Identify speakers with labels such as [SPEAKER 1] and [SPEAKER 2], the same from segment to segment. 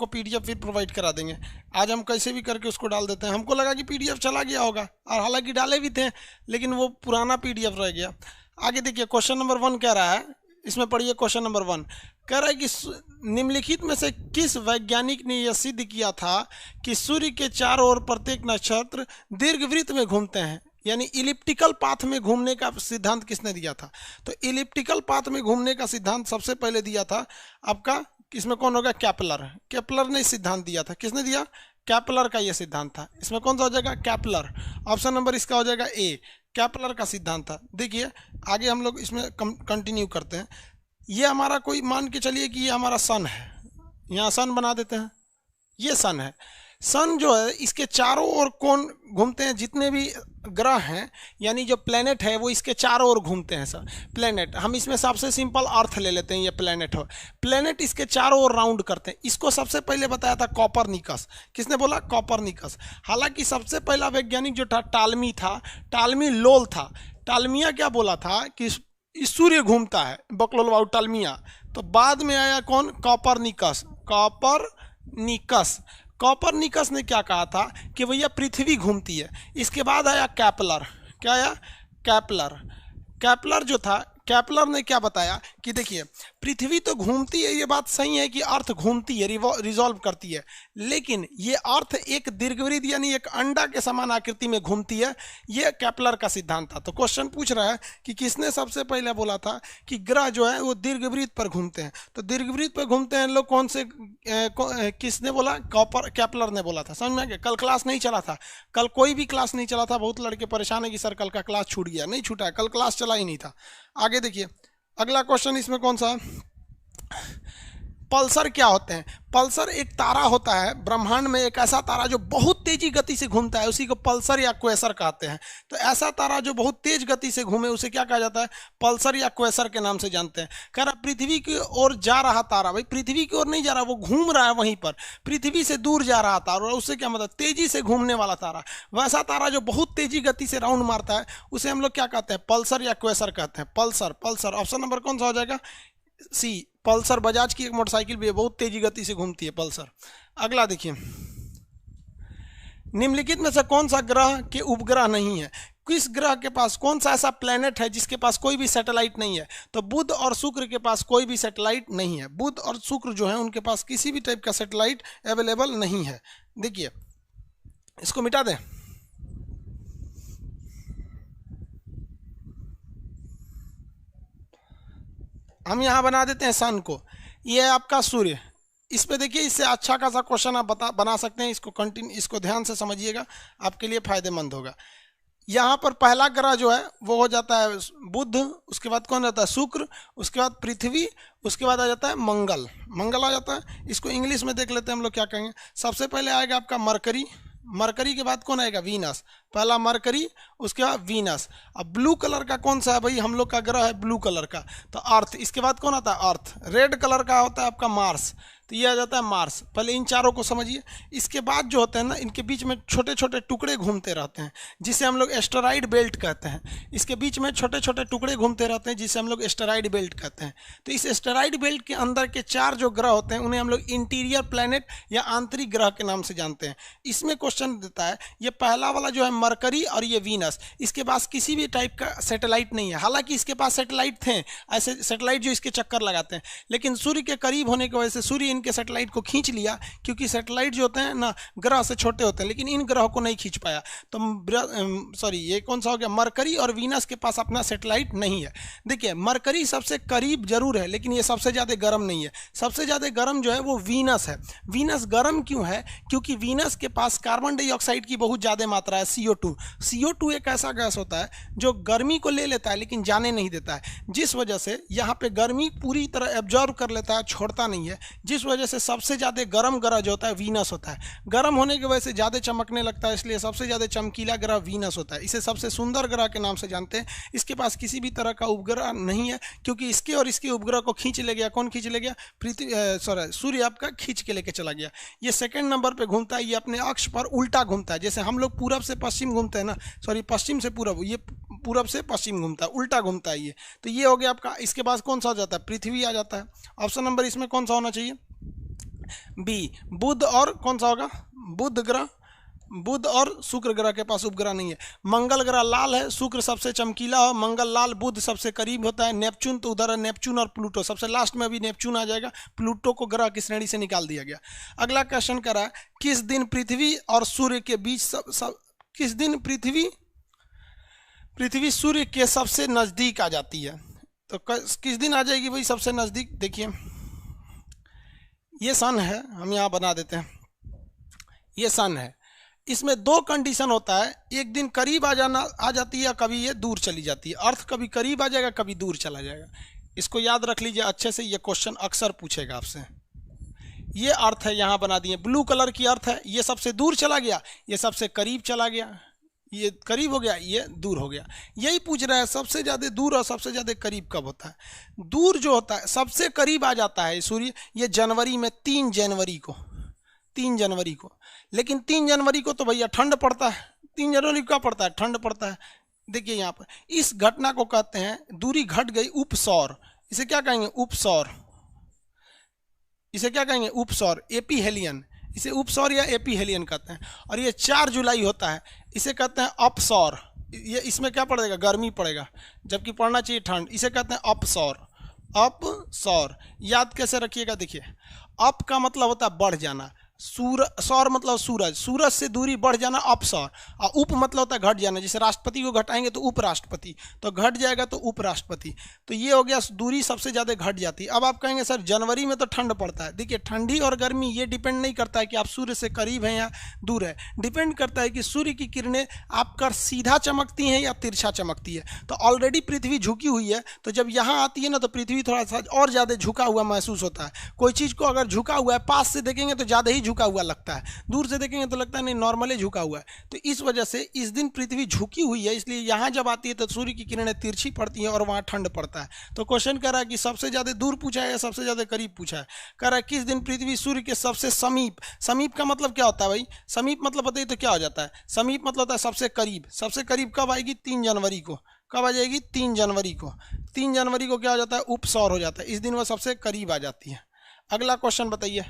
[SPEAKER 1] आपको PDF फिर provide करा देंगे। आज हम कैसे भी करके उसको डाल देते हैं। हमको लगा कि PDF चला गया होगा, और हालांकि डाले भी थे, लेकिन वो पुराना PDF रह गया। आगे देखिए क्वेश्चन नंबर 1 कह रहा है, इसमें पढ़िए क्वेश्चन नंबर 1 कह रहा है कि निम्नलिखित में से किस वैज्ञानिक ने यह सिद्ध किया था कि सूर्य के चारों ओर प्रत्येक नक्षत्र दीर्घवृत्त में घूमते हैं, यानी इलिप्टिकल पाथ में घूमने का सिद्धांत किसने दिया था? तो इलिप्टिकल पाथ में घूमने का सिद्धांत सबसे पहले दिया था आपका, इसमें कौन होगा? केपलर। केपलर ने सिद्धांत दिया था। किसने दिया? केपलर का यह सिद्धांत था। इसमें कौन सा हो जाएगा? केपलर। ऑप्शन नंबर इसका हो जाएगा ए, केपलर का सिद्धांत था। देखिए आगे हम लोग इसमें कंटिन्यू करते हैं। ये हमारा कोई मान के चलिए कि ये हमारा सन है, यहाँ सन बना देते हैं, ये सन है। सन जो है इसके चारों ओर कौन घूमते हैं? जितने भी ग्रह हैं, यानी जो प्लेनेट है वो इसके चारों ओर घूमते हैं सर। प्लेनेट, हम इसमें सबसे सिंपल अर्थ ले लेते हैं, ये प्लेनेट हो, प्लेनेट इसके चारों ओर राउंड करते हैं। इसको सबसे पहले बताया था कॉपरनिकस। किसने बोला? कॉपरनिकस। हालांकि सबसे पहला वैज्ञानिक जो था टालमी था, टालमी लोल था। टालमिया क्या बोला था कि सूर्य घूमता है, बकलोल टालमिया। तो बाद में आया कौन? कॉपरनिकस। कॉपरनिकस, कॉपरनिकस ने क्या कहा था कि भैया पृथ्वी घूमती है। इसके बाद आया केपलर। क्या आया? केपलर। केपलर जो था, केपलर ने क्या बताया कि देखिए पृथ्वी तो घूमती है, ये बात सही है कि अर्थ घूमती है, रिजॉल्व करती है, लेकिन ये अर्थ एक दीर्घवृत्त यानी एक अंडा के समान आकृति में घूमती है। ये केपलर का सिद्धांत था। तो क्वेश्चन पूछ रहा है कि किसने सबसे पहले बोला था कि ग्रह जो है वो दीर्घवृत्त पर घूमते हैं? तो दीर्घवृत्त पर घूमते हैं लोग कौन से, किसने बोला? केपलर ने बोला था। समझ में आ गया? कल क्लास नहीं चला था, कल कोई भी क्लास नहीं चला था। बहुत लड़के परेशान है कि सर कल का क्लास छूट गया। नहीं छूटा है, कल क्लास चला ही नहीं था। आगे देखिए अगला क्वेश्चन, इसमें कौन सा? पल्सर क्या होते हैं? पल्सर एक तारा होता है ब्रह्मांड में, एक ऐसा तारा जो बहुत तेजी गति से घूमता है, उसी को पल्सर या क्वेसर कहते हैं। तो ऐसा तारा जो बहुत तेज गति से घूमे उसे क्या कहा जाता है? पल्सर या क्वेसर के नाम से जानते हैं। कह रहा पृथ्वी की ओर जा रहा तारा, भाई पृथ्वी की ओर नहीं जा रहा, वो घूम रहा है वहीं पर, पृथ्वी से दूर जा रहा तारा, और उससे क्या मतलब? तेजी से घूमने वाला तारा। वैसा तारा जो बहुत तेजी गति से राउंड मारता है उसे हम लोग क्या कहते हैं? पल्सर या क्वेसर कहते हैं। Pulsar, Pulsar. ऑप्शन नंबर कौन सा हो जाएगा? सी, पल्सर। बजाज की एक मोटरसाइकिल भी है, बहुत तेजी गति से घूमती है, पल्सर। अगला देखिए, निम्नलिखित में से कौन सा ग्रह के उपग्रह नहीं है? किस ग्रह के पास, कौन सा ऐसा प्लेनेट है जिसके पास कोई भी सैटेलाइट नहीं है? तो बुध और शुक्र के पास कोई भी सैटेलाइट नहीं है। बुध और शुक्र जो है उनके पास किसी भी टाइप का सैटेलाइट अवेलेबल नहीं है। देखिए इसको मिटा दें। हम यहाँ बना देते हैं सन को, ये है आपका सूर्य। इस पे देखिए, इससे अच्छा खासा क्वेश्चन आप बना सकते हैं। इसको कंटिन्यू, इसको ध्यान से समझिएगा, आपके लिए फायदेमंद होगा। यहाँ पर पहला ग्रह जो है वो हो जाता है बुध, उसके बाद कौन रहता है? शुक्र, उसके बाद पृथ्वी, उसके बाद आ जाता है मंगल। मंगल आ जाता है। इसको इंग्लिश में देख लेते हैं हम लोग क्या कहेंगे। सबसे पहले आएगा आपका मरकरी, मरकरी के बाद कौन आएगा? वीनस। पहला मरकरी, उसके बाद वीनस। अब ब्लू कलर का कौन सा है भाई? हम लोग का ग्रह है ब्लू कलर का, तो अर्थ। इसके बाद कौन आता है? अर्थ। रेड कलर का होता है आपका मार्स, तो ये आ जाता है मार्स। पहले इन चारों को समझिए। इसके बाद जो होते हैं ना, इनके बीच में छोटे छोटे टुकड़े घूमते रहते हैं, जिसे हम लोग एस्टेरॉइड बेल्ट कहते हैं। इसके बीच में छोटे छोटे टुकड़े घूमते रहते हैं, जिसे हम लोग एस्टेरॉइड बेल्ट कहते हैं। तो इस एस्टेरॉइड बेल्ट के अंदर के 4 जो ग्रह होते हैं उन्हें हम लोग इंटीरियर प्लैनेट या आंतरिक ग्रह के नाम से जानते हैं। इसमें क्वेश्चन देता है, ये पहला वाला जो है मरकरी और ये वीनस, इसके पास किसी भी टाइप का सैटेलाइट नहीं है। हालांकि इसके पास सैटेलाइट थे, ऐसे सैटेलाइट जो इसके चक्कर लगाते हैं, लेकिन सूर्य के करीब होने की वजह से सूर्य के सैटेलाइट को खींच लिया, क्योंकि सैटेलाइट जो होते हैं ना ग्रह से छोटे होते हैं, लेकिन इन ग्रहों को नहीं खींच पाया। तो सॉरी, ये कौन सा हो गया? मरकरी और वीनस के पास अपना सैटेलाइट नहीं है। देखिए मरकरी सबसे करीब जरूर है, लेकिन ये सबसे ज़्यादा गर्म नहीं है। सबसे ज़्यादा गर्म जो है वो वीनस है। वीनस गर्म क्यों है? क्योंकि वीनस के पास कार्बन डाइऑक्साइड की बहुत ज़्यादा मात्रा है, CO2। CO2 एक ऐसा गैस होता है जो गर्मी को ले लेता है लेकिन जाने नहीं देता है, जिस वजह से यहाँ पे गर्मी पूरी तरह एब्जॉर्व कर लेता है, छोड़ता नहीं है, जिस वजह से सबसे ज़्यादा गर्म ग्रह जो होता है वीनस होता है। गर्म होने की वजह से ज़्यादा चमकने लगता है, इसलिए सबसे ज़्यादा चमकीला ग्रह वीनस होता है। इसे सबसे सुंदर ग्रह के नाम से जानते हैं। इसके पास किसी भी तरह का उपग्रह नहीं है, क्योंकि इसके और इसके उपग्रह को खींच ले गया। कौन खींच ले गया? सूर्य आपका खींच के लेके चला गया। ये सेकंड नंबर पे घूमता है, ये अपने अक्ष पर उल्टा घूमता है। जैसे हम लोग पूरब से पश्चिम घूमते हैं ना, सॉरी पश्चिम से पूरब, ये पूरब से पश्चिम घूमता है, उल्टा घूमता है ये। तो ये हो गया आपका। इसके बाद कौन सा हो जाता है? पृथ्वी आ जाता है। ऑप्शन नंबर इसमें कौन सा होना चाहिए? बी बुध और कौन सा होगा, बुध ग्रह, बुध और शुक्र ग्रह के पास उपग्रह नहीं है। मंगल ग्रह लाल है, शुक्र सबसे चमकीला हो, मंगल लाल, बुध सबसे करीब होता है। नेपच्यून तो उधर है, नेपच्यून और प्लूटो सबसे लास्ट में, अभी नेपच्यून आ जाएगा, प्लूटो को ग्रह की श्रेणी से निकाल दिया गया। अगला क्वेश्चन कर रहा है किस दिन पृथ्वी और सूर्य के बीच किस दिन पृथ्वी सूर्य के सबसे नजदीक आ जाती है। तो किस दिन आ जाएगी भाई सबसे नजदीक। देखिए ये सन है, हम यहाँ बना देते हैं, ये सन है। इसमें दो कंडीशन होता है, एक दिन करीब आ जाती है, कभी ये दूर चली जाती है। अर्थ कभी करीब आ जाएगा, कभी दूर चला जाएगा। इसको याद रख लीजिए अच्छे से, ये क्वेश्चन अक्सर पूछेगा आपसे। ये अर्थ है, यहाँ बना दिए, ब्लू कलर की अर्थ है, ये सबसे दूर चला गया, ये सबसे करीब चला गया, ये करीब हो गया, ये दूर हो गया। यही पूछ रहा है सबसे ज़्यादा दूर और सबसे ज़्यादा करीब कब होता है। दूर जो होता है सबसे करीब आ जाता है सूर्य, ये जनवरी में 3 जनवरी को, 3 जनवरी को। लेकिन 3 जनवरी को तो भैया ठंड पड़ता है, 3 जनवरी को क्या पड़ता है, ठंड पड़ता है। देखिए यहाँ पर इस घटना को कहते हैं, दूरी घट गई उपसौर, इसे क्या कहेंगे, उपसौर, इसे क्या कहेंगे, उपसौर, एपीहेलियन, इसे उपसौर या एपीहेलियन कहते हैं। और ये 4 जुलाई होता है, इसे कहते हैं अपसौर। ये इसमें क्या पड़ेगा, गर्मी पड़ेगा, जबकि पड़ना चाहिए ठंड, इसे कहते हैं अपसौर, अपसौर। याद कैसे रखिएगा, देखिए अप का मतलब होता है बढ़ जाना, सौर मतलब सूरज, सूरज से दूरी बढ़ जाना अपसौर, और उप मतलब होता है घट जाना। जैसे राष्ट्रपति को घटाएंगे तो उपराष्ट्रपति, तो घट जाएगा तो उपराष्ट्रपति। तो ये हो गया दूरी सबसे ज़्यादा घट जाती है। अब आप कहेंगे सर जनवरी में तो ठंड पड़ता है। देखिए ठंडी और गर्मी ये डिपेंड नहीं करता है कि आप सूर्य से करीब हैं या दूर है, डिपेंड करता है कि सूर्य की किरणें आपका सीधा चमकती हैं या तिरछा चमकती है। तो ऑलरेडी पृथ्वी झुकी हुई है, तो जब यहाँ आती है ना तो पृथ्वी थोड़ा सा और ज़्यादा झुका हुआ महसूस होता है। कोई चीज़ को अगर झुका हुआ है, पास से देखेंगे तो ज़्यादा ही झुका हुआ लगता है, दूर से देखेंगे तो लगता है नहीं नॉर्मली झुका हुआ है। तो इस वजह से इस दिन पृथ्वी झुकी हुई है, इसलिए यहाँ जब आती है तो सूर्य की किरणें तिरछी पड़ती हैं और वहाँ ठंड पड़ता है। तो क्वेश्चन कह रहा है कि सबसे ज़्यादा दूर पूछा है या सबसे ज़्यादा करीब पूछा है। कह रहा है किस दिन पृथ्वी सूर्य के सबसे समीप, समीप का मतलब क्या होता है भाई, समीप मतलब बताइए तो क्या हो जाता है, समीप मतलब होता है सबसे करीब। सबसे करीब कब आएगी, 3 जनवरी को। कब आ जाएगी, 3 जनवरी को। 3 जनवरी को क्या हो जाता है, उपसौर हो जाता है, इस दिन वह सबसे करीब आ जाती है। अगला क्वेश्चन बताइए,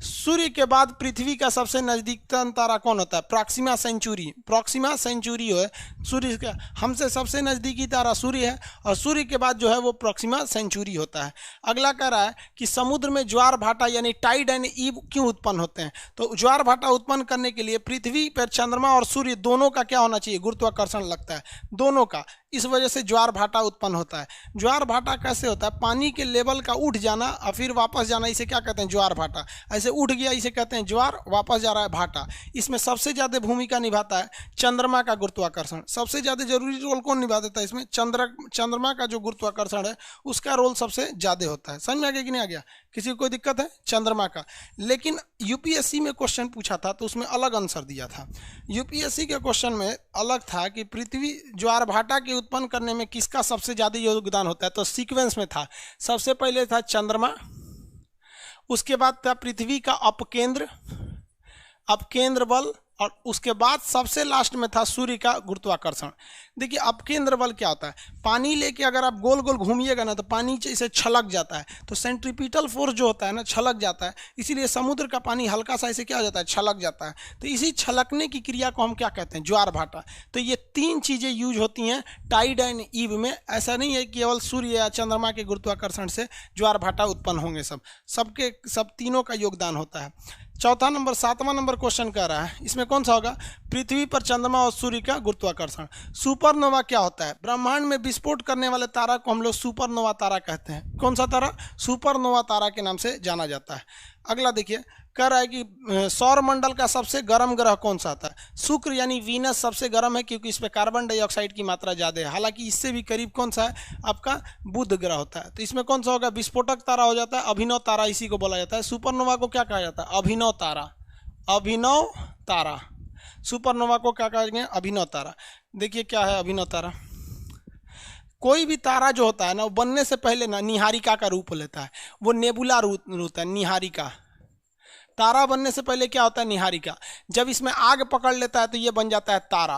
[SPEAKER 1] सूर्य के बाद पृथ्वी का सबसे नजदीकतम तारा कौन होता है, प्रॉक्सिमा सेंचुरी, प्रॉक्सिमा सेंचुरी है सूर्य का, हमसे सबसे नज़दीकी तारा सूर्य है, और सूर्य के बाद जो है वो प्रॉक्सिमा सेंचुरी होता है। अगला कह रहा है कि समुद्र में ज्वार भाटा यानी टाइड एंड ईव क्यों उत्पन्न होते हैं। तो ज्वार भाटा उत्पन्न करने के लिए पृथ्वी पर चंद्रमा और सूर्य दोनों का क्या होना चाहिए, गुरुत्वाकर्षण लगता है दोनों का, इस वजह से ज्वार भाटा उत्पन्न होता है। ज्वार भाटा कैसे होता है, पानी के लेवल का उठ जाना और फिर वापस जाना, इसे क्या कहते हैं, ज्वार भाटा। ऐसे उठ गया इसे कहते हैं ज्वार, वापस जा रहा है भाटा। इसमें सबसे ज़्यादा भूमिका निभाता है चंद्रमा का गुरुत्वाकर्षण, सबसे ज़्यादा जरूरी रोल कौन निभा देता है इसमें, चंद्रमा का जो गुरुत्वाकर्षण है उसका रोल सबसे ज़्यादा होता है। समझ में आ गया कि नहीं आ गया, किसी को कोई दिक्कत है, चंद्रमा का। लेकिन यूपीएससी में क्वेश्चन पूछा था तो उसमें अलग आंसर दिया था। यूपीएससी के क्वेश्चन में अलग था कि पृथ्वी ज्वार भाटा के उत्पन्न करने में किसका सबसे ज़्यादा योगदान होता है। तो सीक्वेंस में था, सबसे पहले था चंद्रमा, उसके बाद था पृथ्वी का अपकेंद्र बल, और उसके बाद सबसे लास्ट में था सूर्य का गुरुत्वाकर्षण। देखिए अपकेंद्र बल क्या होता है, पानी लेके अगर आप गोल गोल घूमिएगा ना तो पानी इसे छलक जाता है, तो सेंट्रीपिटल फोर्स जो होता है ना छलक जाता है, इसीलिए समुद्र का पानी हल्का सा ऐसे क्या हो जाता है, छलक जाता है। तो इसी छलकने की क्रिया को हम क्या कहते हैं, ज्वार भाटा। तो ये 3 चीज़ें यूज होती हैं टाइड एंड ईव में। ऐसा नहीं है कि केवल सूर्य या चंद्रमा के गुरुत्वाकर्षण से ज्वार भाटा उत्पन्न होंगे, सब तीनों का योगदान होता है। चौथा नंबर 7वां नंबर क्वेश्चन कह रहा है, इसमें कौन सा होगा, पृथ्वी पर चंद्रमा और सूर्य का गुरुत्वाकर्षण। सुपरनोवा क्या होता है, ब्रह्मांड में विस्फोट करने वाले तारा को हम लोग सुपरनोवा तारा कहते हैं। कौन सा तारा, सुपरनोवा तारा के नाम से जाना जाता है। अगला देखिए, कह रहा है कि सौर मंडल का सबसे गर्म ग्रह कौन सा था। शुक्र यानी वीनस सबसे गर्म है क्योंकि इस पर कार्बन डाइऑक्साइड की मात्रा ज़्यादा है। हालांकि इससे भी करीब कौन सा है, आपका बुध ग्रह होता है। तो इसमें कौन सा होगा, विस्फोटक तारा हो जाता है, अभिनव तारा इसी को बोला जाता है। सुपरनोवा को क्या कहा जाता है, अभिनव तारा, अभिनव तारा। सुपरनोवा को क्या कहा गया, अभिनव तारा। देखिए क्या है अभिनव तारा, कोई भी तारा जो होता है ना वो बनने से पहले ना निहारिका का रूप लेता है, वो नेबुला रूप होता है। निहारिका तारा बनने से पहले क्या होता है, निहारिका। जब इसमें आग पकड़ लेता है तो ये बन जाता है तारा।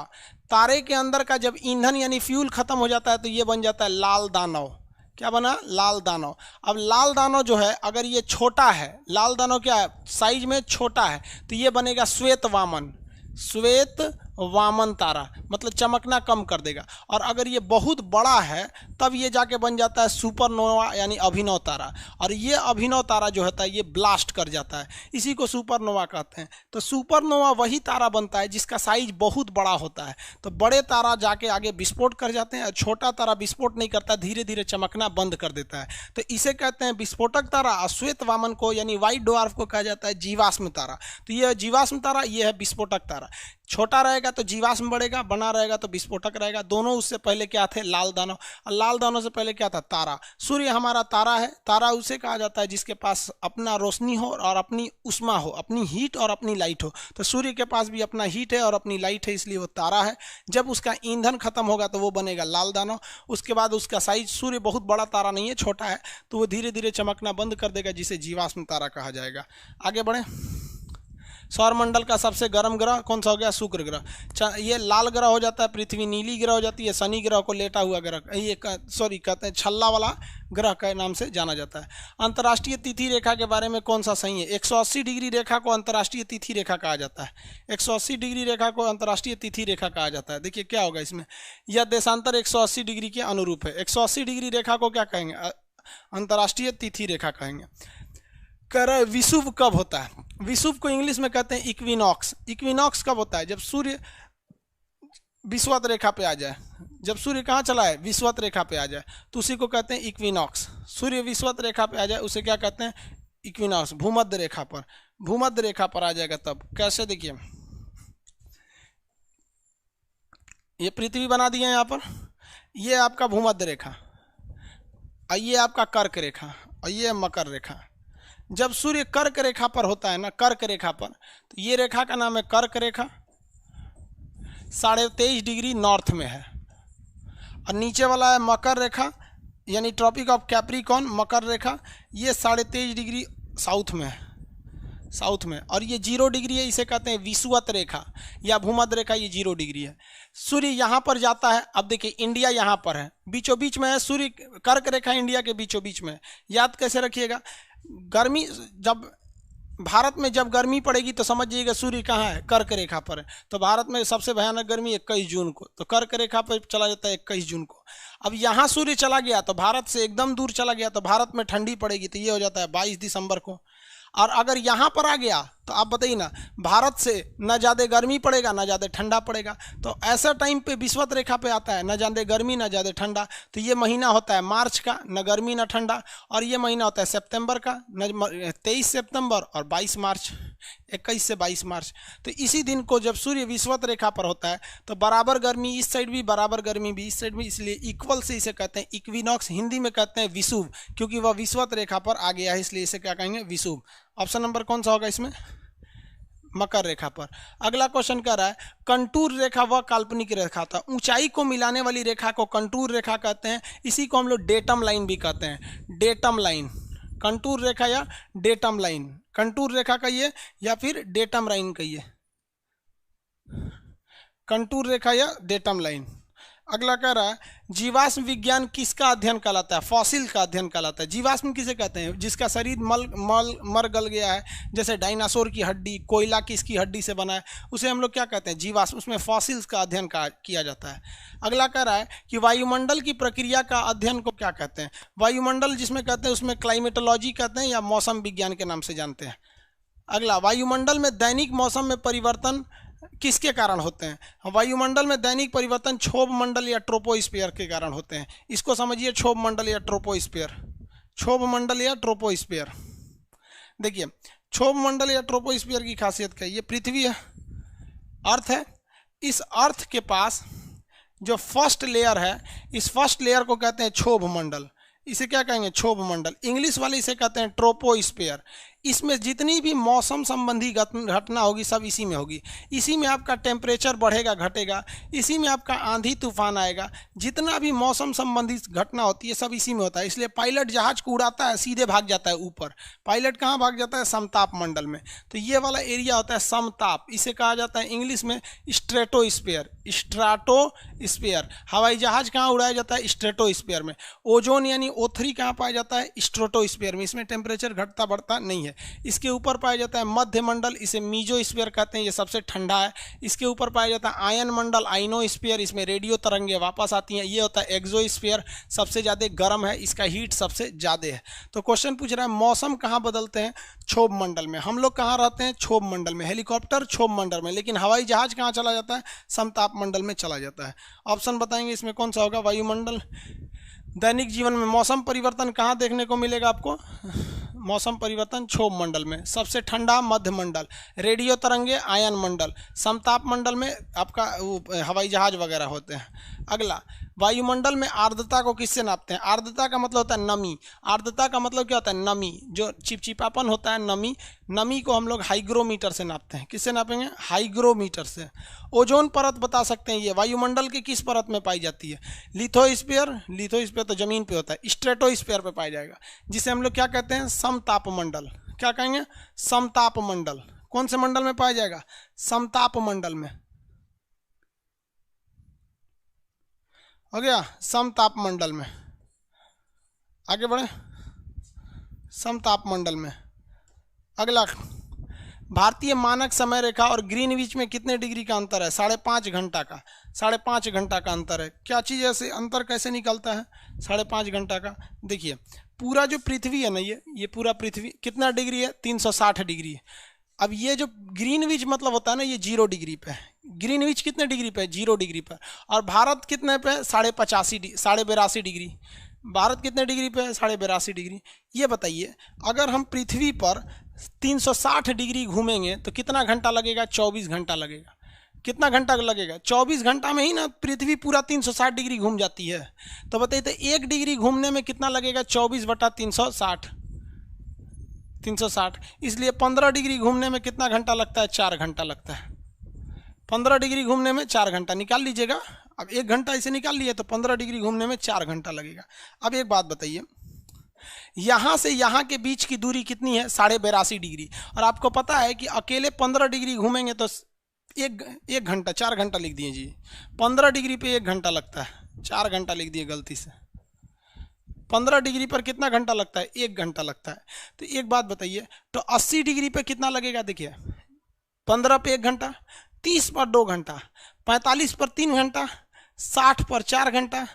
[SPEAKER 1] तारे के अंदर का जब ईंधन यानी फ्यूल खत्म हो जाता है तो ये बन जाता है लाल दानव। क्या बना, लाल दानव। अब लाल दानव जो है अगर ये छोटा है, लाल दानव क्या है, साइज में छोटा है, तो ये बनेगा श्वेत वामन, श्वेत वामन तारा, मतलब चमकना कम कर देगा। और अगर ये बहुत बड़ा है तब ये जाके बन जाता है सुपरनोवा यानी अभिनव तारा, और ये अभिनव तारा जो होता है ये ब्लास्ट कर जाता है, इसी को सुपरनोवा कहते हैं। तो सुपरनोवा वही तारा बनता है जिसका साइज बहुत बड़ा होता है। तो बड़े तारा जाके आगे विस्फोट कर जाते हैं और छोटा तारा विस्फोट नहीं करता, धीरे धीरे चमकना बंद कर देता है। तो इसे कहते हैं विस्फोटक तारा। और श्वेत वामन को यानी व्हाइट ड्वार्फ को कहा जाता है जीवाश्म तारा। तो ये जीवाश्म तारा, ये है विस्फोटक तारा। छोटा रहेगा तो जीवाश्म बढ़ेगा, बना रहेगा तो विस्फोटक रहेगा। दोनों उससे पहले क्या थे, लाल दानव, और लाल दानव से पहले क्या था, तारा। सूर्य हमारा तारा है। तारा उसे कहा जाता है जिसके पास अपना रोशनी हो और अपनी उष्मा हो, अपनी हीट और अपनी लाइट हो। तो सूर्य के पास भी अपना हीट है और अपनी लाइट है, इसलिए वो तारा है। जब उसका ईंधन खत्म होगा तो वो बनेगा लाल दानव। उसके बाद उसका साइज, सूर्य बहुत बड़ा तारा नहीं है, छोटा है, तो वो धीरे धीरे चमकना बंद कर देगा, जिसे जीवाश्म तारा कहा जाएगा। आगे बढ़े। सौरमंडल का सबसे गर्म ग्रह कौन सा हो गया, शुक्र ग्रह। ये लाल ग्रह हो जाता है, पृथ्वी नीली ग्रह हो जाती है, शनि ग्रह को लेटा हुआ ग्रह, ये कहते हैं छल्ला वाला ग्रह के नाम से जाना जाता है। अंतर्राष्ट्रीय तिथि रेखा के बारे में कौन सा सही है, 180 डिग्री रेखा को अंतर्राष्ट्रीय तिथि रेखा कहा जाता है। 180 डिग्री रेखा को अंतर्राष्ट्रीय तिथि रेखा कहा जाता है। देखिए क्या होगा इसमें, यह देशांतर 180 डिग्री के अनुरूप है। 180 डिग्री रेखा को क्या कहेंगे, अंतर्राष्ट्रीय तिथि रेखा कहेंगे। कह रहे विषुव कब होता है, विषुव को इंग्लिश में कहते हैं इक्विनॉक्स। इक्विनॉक्स कब होता है, जब सूर्य विषुवत रेखा पे आ जाए। जब सूर्य कहाँ चला है, विषुवत रेखा पे आ जाए, तो उसी को कहते हैं इक्विनॉक्स। सूर्य विषुवत रेखा पे आ जाए उसे क्या कहते हैं, इक्विनॉक्स। भूमध्य रेखा पर, भूमध्य रेखा पर आ जाएगा तब। कैसे, देखिए ये पृथ्वी बना दिए यहाँ पर, ये आपका भूमध्य रेखा, और ये आपका कर्क रेखा, और ये मकर रेखा। जब सूर्य कर्क रेखा पर होता है ना, कर्क रेखा पर, तो ये रेखा का नाम है कर्क रेखा, 23.5 डिग्री नॉर्थ में है। और नीचे वाला है मकर रेखा यानी ट्रॉपिक ऑफ कैप्रिकॉर्न, मकर रेखा, ये 23.5 डिग्री साउथ में है, साउथ में। और ये 0 डिग्री है, इसे कहते हैं विषुवत रेखा या भूमध्य रेखा, ये 0 डिग्री है। सूर्य यहाँ पर जाता है। अब देखिए इंडिया यहाँ पर है, बीचों बीच में है सूर्य, कर्क रेखा इंडिया के बीचों बीच में। याद कैसे रखिएगा, गर्मी, जब भारत में जब गर्मी पड़ेगी तो समझिएगा सूर्य कहाँ है, कर्क रेखा पर है। तो भारत में सबसे भयानक गर्मी 21 जून को, तो कर्क रेखा पर चला जाता है 21 जून को। अब यहाँ सूर्य चला गया तो भारत से एकदम दूर चला गया, तो भारत में ठंडी पड़ेगी, तो ये हो जाता है 22 दिसंबर को। और अगर यहाँ पर आ गया तो आप बताइए ना, भारत से न ज़्यादा गर्मी पड़ेगा न ज़्यादा ठंडा पड़ेगा। तो ऐसा टाइम पे विषुवत रेखा पे आता है, न ज़्यादा गर्मी न ज़्यादा ठंडा। तो ये महीना होता है मार्च का, न गर्मी न ठंडा। और ये महीना होता है सितंबर का, न 23 सितंबर और 22 मार्च, 21 से 22 मार्च। तो इसी दिन को जब सूर्य विषुवत रेखा पर होता है तो बराबर गर्मी इस साइड भी, बराबर गर्मी भी इस साइड भी, इसलिए इक्वल से इसे कहते हैं इक्विनॉक्स। हिंदी में कहते हैं विषुव, क्योंकि वह विषुवत रेखा पर आ गया है, इसलिए इसे क्या कहेंगे, विषुव। ऑप्शन नंबर कौन सा होगा इसमें, मकर रेखा पर। अगला क्वेश्चन कह रहा है कंटूर रेखा वह काल्पनिक रेखा था, ऊंचाई को मिलाने वाली रेखा को कंटूर रेखा कहते हैं। इसी को हम लोग डेटम लाइन भी कहते हैं, डेटम लाइन, कंटूर रेखा या डेटम लाइन। कंटूर रेखा कहिए या फिर डेटम लाइन कहिए, कंटूर रेखा या डेटम लाइन। अगला कह रहा है जीवाश्म विज्ञान किसका अध्ययन कहलाता है, फॉसिल का अध्ययन कहलाता है। जीवाश्म किसे कहते हैं, जिसका शरीर मर गल गया है, जैसे डायनासोर की हड्डी, कोयला किसकी हड्डी से बना है, उसे हम लोग क्या कहते हैं, जीवाश्म। उसमें फॉसिल्स का अध्ययन किया जाता है। अगला कह रहा है कि वायुमंडल की प्रक्रिया का अध्ययन को क्या कहते हैं। वायुमंडल जिसमें कहते हैं उसमें क्लाइमेटोलॉजी कहते हैं या मौसम विज्ञान के नाम से जानते हैं। अगला, वायुमंडल में दैनिक मौसम में परिवर्तन किसके कारण होते हैं। वायुमंडल में दैनिक परिवर्तन क्षोभ मंडल या ट्रोपोस्फीयर के कारण होते हैं। इसको समझिए, क्षोभ मंडल या ट्रोपोस्फीयर, क्षोभ मंडल या ट्रोपोस्फीयर। देखिए क्षोभ मंडल या ट्रोपोस्फीयर की खासियत क्या है, ये पृथ्वी है, अर्थ है। इस अर्थ के पास जो फर्स्ट लेयर है, इस फर्स्ट लेयर को कहते हैं क्षोभ मंडल। इसे क्या कहेंगे, क्षोभ मंडल। इंग्लिश वाले इसे कहते हैं ट्रोपोस्फीयर। इसमें जितनी भी मौसम संबंधी घटना होगी सब इसी में होगी। इसी में आपका टेम्परेचर बढ़ेगा घटेगा, इसी में आपका आंधी तूफान आएगा, जितना भी मौसम संबंधी घटना होती है सब इसी में होता है। इसलिए पायलट जहाज को उड़ाता है सीधे भाग जाता है ऊपर। पायलट कहाँ भाग जाता है? समताप मंडल में। तो ये वाला एरिया होता है समताप, इसे कहा जाता है इंग्लिश में स्ट्रेटोस्फीयर। स्ट्राटोस्फीयर। हवाई जहाज कहाँ उड़ाया जाता है? स्ट्रेटोस्फीयर में। ओजोन यानी O3 कहाँ पाया जाता है? स्ट्रेटोस्फीयर में। इसमें टेम्परेचर घटता बढ़ता नहीं है। इसके ऊपर पाया जाता है मध्य मंडल, इसे मीजोस्फीयर कहते हैं, ये सबसे ठंडा है। इसके ऊपर पाया जाता है आयन मंडल, आइनोस्फीयर, इसमें रेडियो तरंगे वापस आती हैं। ये होता है एक्सोस्फीयर, सबसे ज़्यादा गर्म है, इसका हीट सबसे ज़्यादा है। तो क्वेश्चन पूछ रहा है मौसम कहाँ बदलते हैं? क्षोभ मंडल में। हम लोग कहाँ रहते हैं? क्षोभ मंडल में। हेलीकॉप्टर क्षोभ मंडल में, लेकिन हवाई जहाज कहाँ चला जाता है? समताप मंडल में चला जाता है। ऑप्शन बताएंगे इसमें कौन सा होगा? वायुमंडल। दैनिक जीवन में मौसम परिवर्तन कहाँ देखने को मिलेगा आपको? मौसम परिवर्तन क्षोभ मंडल में। सबसे ठंडा मध्य मंडल, रेडियो तरंगे आयन मंडल, समताप मंडल में आपका हवाई जहाज वगैरह होते हैं। अगला, वायुमंडल में आर्द्रता को किससे नापते हैं? आर्द्रता का मतलब होता है नमी। आर्द्रता का मतलब क्या होता है? नमी, जो चिपचिपापन होता है नमी। नमी को हम लोग हाइग्रोमीटर से नापते हैं। किससे नापेंगे? हाइग्रोमीटर से। ओजोन परत बता सकते हैं, ये वायुमंडल के किस परत में पाई जाती है? लिथोस्फीयर। लिथोस्फीयर तो जमीन पे होता है। स्ट्रेटोस्फीयर पे पाया जाएगा, जिसे हम लोग क्या कहते हैं? समताप मंडल। क्या कहेंगे? समताप मंडल। कौन से मंडल में पाया जाएगा? समताप मंडल में। हो गया, समताप मंडल में। आगे बढ़े, समताप मंडल में। अगला, भारतीय मानक समय रेखा और ग्रीनविच में कितने डिग्री का अंतर है? 5.5 घंटा का। 5.5 घंटा का अंतर है। क्या चीज़ ऐसे अंतर कैसे निकलता है 5.5 घंटा का? देखिए, पूरा जो पृथ्वी है ना, ये पूरा पृथ्वी कितना डिग्री है? 360 डिग्री है। अब ये जो ग्रीनविच मतलब होता है ना, ये 0 डिग्री पे है। ग्रीनविच कितने डिग्री पे है? 0 डिग्री पर। और भारत कितने पे है? 82.5 डिग्री। भारत कितने डिग्री पे है? 82.5 डिग्री। ये बताइए, अगर हम पृथ्वी पर 360 डिग्री घूमेंगे तो कितना घंटा लगेगा? 24 घंटा लगेगा। कितना घंटा लगेगा? 24 घंटा में ही ना पृथ्वी पूरा 360 डिग्री घूम जाती है। तो बताइए, तो 1 डिग्री घूमने में कितना लगेगा? 24/360। 360। इसलिए 15 डिग्री घूमने में कितना घंटा लगता है? 4 घंटा लगता है। 15 डिग्री घूमने में 4 घंटा निकाल लीजिएगा। अब 1 घंटा इसे निकाल लिए तो 15 डिग्री घूमने में 4 घंटा लगेगा। अब एक बात बताइए, यहाँ से यहाँ के बीच की दूरी कितनी है? 82.5 डिग्री। और आपको पता है कि अकेले 15 डिग्री घूमेंगे तो एक घंटा, 4 घंटा लिख दिए जी। 15 डिग्री पे 1 घंटा लगता है, 4 घंटा लिख दिए गलती से। 15 डिग्री पर कितना घंटा लगता है? 1 घंटा लगता है। तो एक बात बताइए, तो 80 डिग्री पे कितना लगेगा? देखिए, 15 पे 1 घंटा, 30 पर 2 घंटा, 45 पर 3 घंटा, 60 पर 4 घंटा,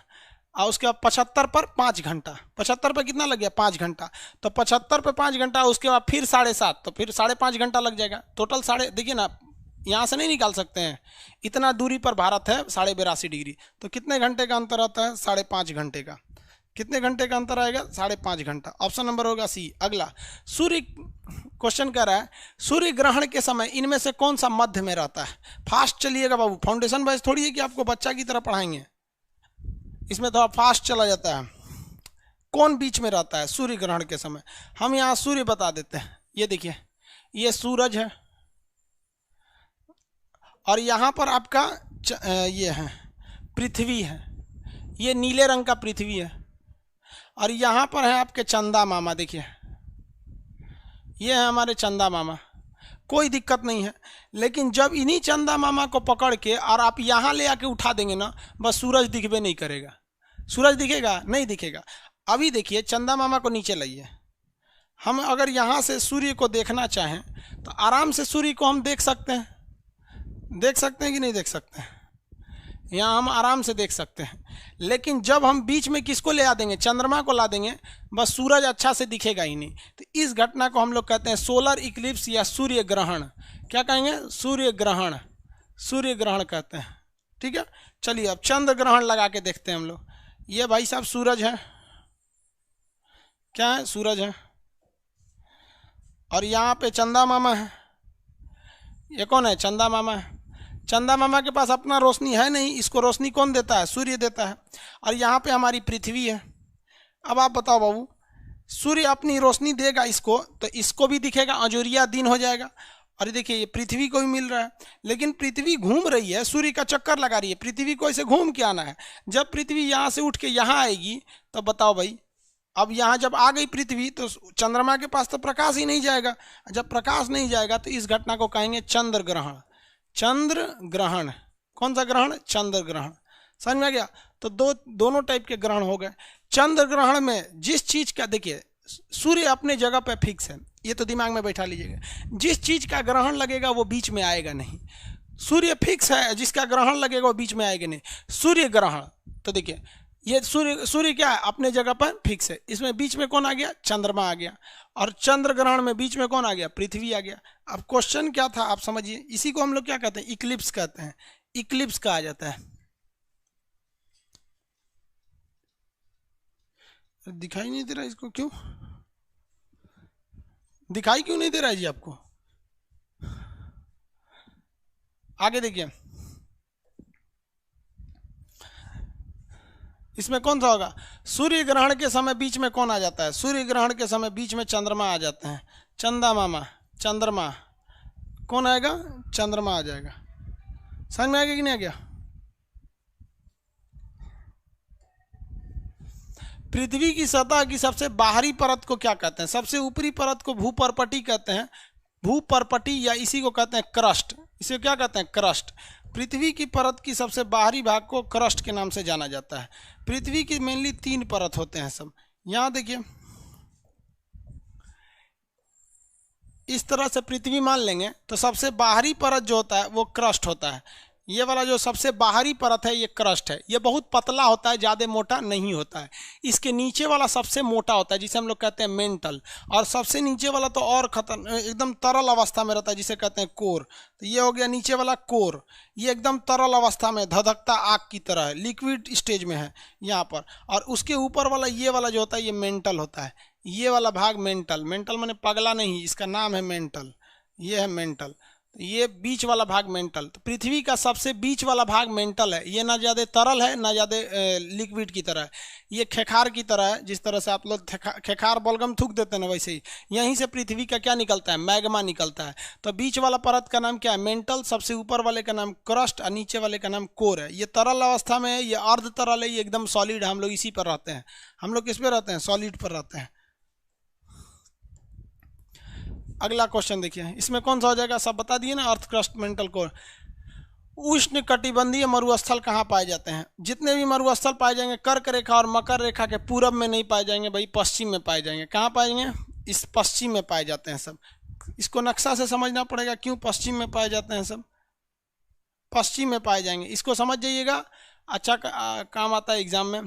[SPEAKER 1] और उसके बाद 75 पर 5 घंटा। 75 पर कितना लग गया? 5 घंटा। तो 75 पर 5 घंटा, उसके बाद फिर 7.5, तो फिर 5.5 घंटा लग जाएगा टोटल। देखिए ना, यहाँ से नहीं निकाल सकते हैं। इतना दूरी पर भारत है 82.5 डिग्री, तो कितने घंटे का अंतर आता है? 5.5 घंटे का। कितने घंटे का अंतर आएगा? 5.5 घंटा। ऑप्शन नंबर होगा सी। अगला, सूर्य क्वेश्चन कर रहा है, सूर्य ग्रहण के समय इनमें से कौन सा मध्य में रहता है? फास्ट चलिएगा बाबू, फाउंडेशन वाइज थोड़ी है कि आपको बच्चा की तरह पढ़ाएंगे, इसमें थोड़ा फास्ट चला जाता है। कौन बीच में रहता है सूर्य ग्रहण के समय? हम यहाँ सूर्य बता देते हैं। ये देखिए, ये सूरज है, और यहाँ पर आपका ये है पृथ्वी है, ये नीले रंग का पृथ्वी है, और यहाँ पर है आपके चंदा मामा। देखिए, ये है हमारे चंदा मामा। कोई दिक्कत नहीं है, लेकिन जब इन्हीं चंदा मामा को पकड़ के और आप यहाँ ले आके उठा देंगे ना, बस सूरज दिखबे नहीं करेगा। सूरज दिखेगा? नहीं दिखेगा। अभी देखिए, चंदा मामा को नीचे लाइए। हम अगर यहाँ से सूर्य को देखना चाहें तो आराम से सूर्य को हम देख सकते हैं। देख सकते हैं कि नहीं देख सकते हैं? यहाँ हम आराम से देख सकते हैं। लेकिन जब हम बीच में किसको ले आ देंगे? चंद्रमा को ला देंगे, बस सूरज अच्छा से दिखेगा ही नहीं। तो इस घटना को हम लोग कहते हैं सोलर इक्लिप्स या सूर्य ग्रहण। क्या कहेंगे? सूर्य ग्रहण। सूर्य ग्रहण कहते हैं। ठीक है, चलिए अब चंद्र ग्रहण लगा के देखते हैं हम लोग। ये भाई साहब सूरज है, क्या है? सूरज है, और यहाँ पे चंदा मामा है। ये कौन है? चंदा मामा है। चंदा मामा के पास अपना रोशनी है नहीं, इसको रोशनी कौन देता है? सूर्य देता है। और यहाँ पे हमारी पृथ्वी है। अब आप बताओ बाबू, सूर्य अपनी रोशनी देगा इसको, तो इसको भी दिखेगा, अंजोरिया दिन हो जाएगा। और देखिए ये पृथ्वी को भी मिल रहा है, लेकिन पृथ्वी घूम रही है, सूर्य का चक्कर लगा रही है, पृथ्वी को ऐसे घूम के आना है। जब पृथ्वी यहाँ से उठ के यहाँ आएगी तो बताओ भाई, अब यहाँ जब आ गई पृथ्वी तो चंद्रमा के पास तो प्रकाश ही नहीं जाएगा। जब प्रकाश नहीं जाएगा तो इस घटना को कहेंगे चंद्र ग्रहण। चंद्र ग्रहण, कौन सा ग्रहण? चंद्र ग्रहण। समझ में आ गया? तो दोनों टाइप के ग्रहण हो गए। चंद्र ग्रहण में जिस चीज का, देखिए सूर्य अपने जगह पे फिक्स है, ये तो दिमाग में बैठा लीजिएगा। जिस चीज का ग्रहण लगेगा वो बीच में आएगा नहीं। सूर्य फिक्स है, जिसका ग्रहण लगेगा वो बीच में आएगा नहीं। सूर्य ग्रहण, तो देखिए ये सूर्य क्या है? अपने जगह पर फिक्स है। इसमें बीच में कौन आ गया? चंद्रमा आ गया। और चंद्र ग्रहण में बीच में कौन आ गया? पृथ्वी आ गया। अब क्वेश्चन क्या था आप समझिए, इसी को हम लोग क्या कहते हैं? इक्लिप्स कहते हैं। इक्लिप्स कहा जाता है। दिखाई नहीं दे रहा इसको, क्यों दिखाई क्यों नहीं दे रहा है जी आपको? आगे देखिए, इसमें कौन सा होगा? सूर्य ग्रहण के समय बीच में कौन आ जाता है? सूर्य ग्रहण के समय बीच में चंद्रमा आ जाते हैं। चंदा मामा, चंद्रमा, कौन आएगा? चंद्रमा आ जाएगा। समझ में आ गया कि नहीं आ गया? पृथ्वी की सतह की सबसे बाहरी परत को क्या कहते हैं? सबसे ऊपरी परत को भूपर्पटी कहते हैं। भूपर्पटी या इसी को कहते हैं क्रस्ट। इसे क्या कहते हैं? क्रस्ट। पृथ्वी की परत की सबसे बाहरी भाग को क्रस्ट के नाम से जाना जाता है। पृथ्वी की मेनली 3 परत होते हैं सब। यहां देखिए इस तरह से पृथ्वी मान लेंगे तो सबसे बाहरी परत जो होता है वो क्रस्ट होता है। ये वाला जो सबसे बाहरी परत है ये क्रस्ट है। ये बहुत पतला होता है, ज़्यादा मोटा नहीं होता है। इसके नीचे वाला सबसे मोटा होता है, जिसे हम लोग कहते हैं मेंटल। और सबसे नीचे वाला तो और एकदम तरल अवस्था में रहता है, जिसे कहते हैं कोर। तो ये हो गया नीचे वाला कोर। ये एकदम तरल अवस्था में धधकता आग की तरह है, लिक्विड स्टेज में है यहाँ पर। और उसके ऊपर वाला ये वाला जो होता है ये मेंटल होता है। ये वाला भाग मेंटल, मेंटल माने पगला नहीं, इसका नाम है मेंटल। ये है मेंटल। ये बीच वाला भाग मेंटल। तो पृथ्वी का सबसे बीच वाला भाग मेंटल है। ये ना ज़्यादा तरल है ना ज़्यादा लिक्विड की तरह है। ये खेखार की तरह है, जिस तरह से आप लोग खेखार बलगम थूक देते हैं ना, वैसे ही यहीं से पृथ्वी का क्या निकलता है? मैग्मा निकलता है। तो बीच वाला परत का नाम क्या है? मेंटल। सबसे ऊपर वाले का नाम क्रस्ट और नीचे वाले का नाम कोर है। ये तरल अवस्था में है, ये अर्ध तरल है, ये एकदम सॉलिड है। हम लोग इसी पर रहते हैं। हम लोग किस पे रहते हैं? सॉलिड पर रहते हैं। अगला क्वेश्चन देखिए, इसमें कौन सा हो जाएगा? सब बता दिए ना, अर्थ क्रस्ट मेंटल कोर। उष्ण कटिबंधीय मरुस्थल कहाँ पाए जाते हैं? जितने भी मरुस्थल पाए जाएंगे कर्क रेखा और मकर रेखा के पूरब में नहीं पाए जाएंगे भाई, पश्चिम में पाए जाएंगे। कहाँ पाएंगे? इस पश्चिम में पाए जाते हैं सब। इसको नक्शा से समझना पड़ेगा, क्यों पश्चिम में पाए जाते हैं सब? पश्चिम में पाए जाएंगे, इसको समझ जाइएगा, अच्छा काम आता है एग्जाम में।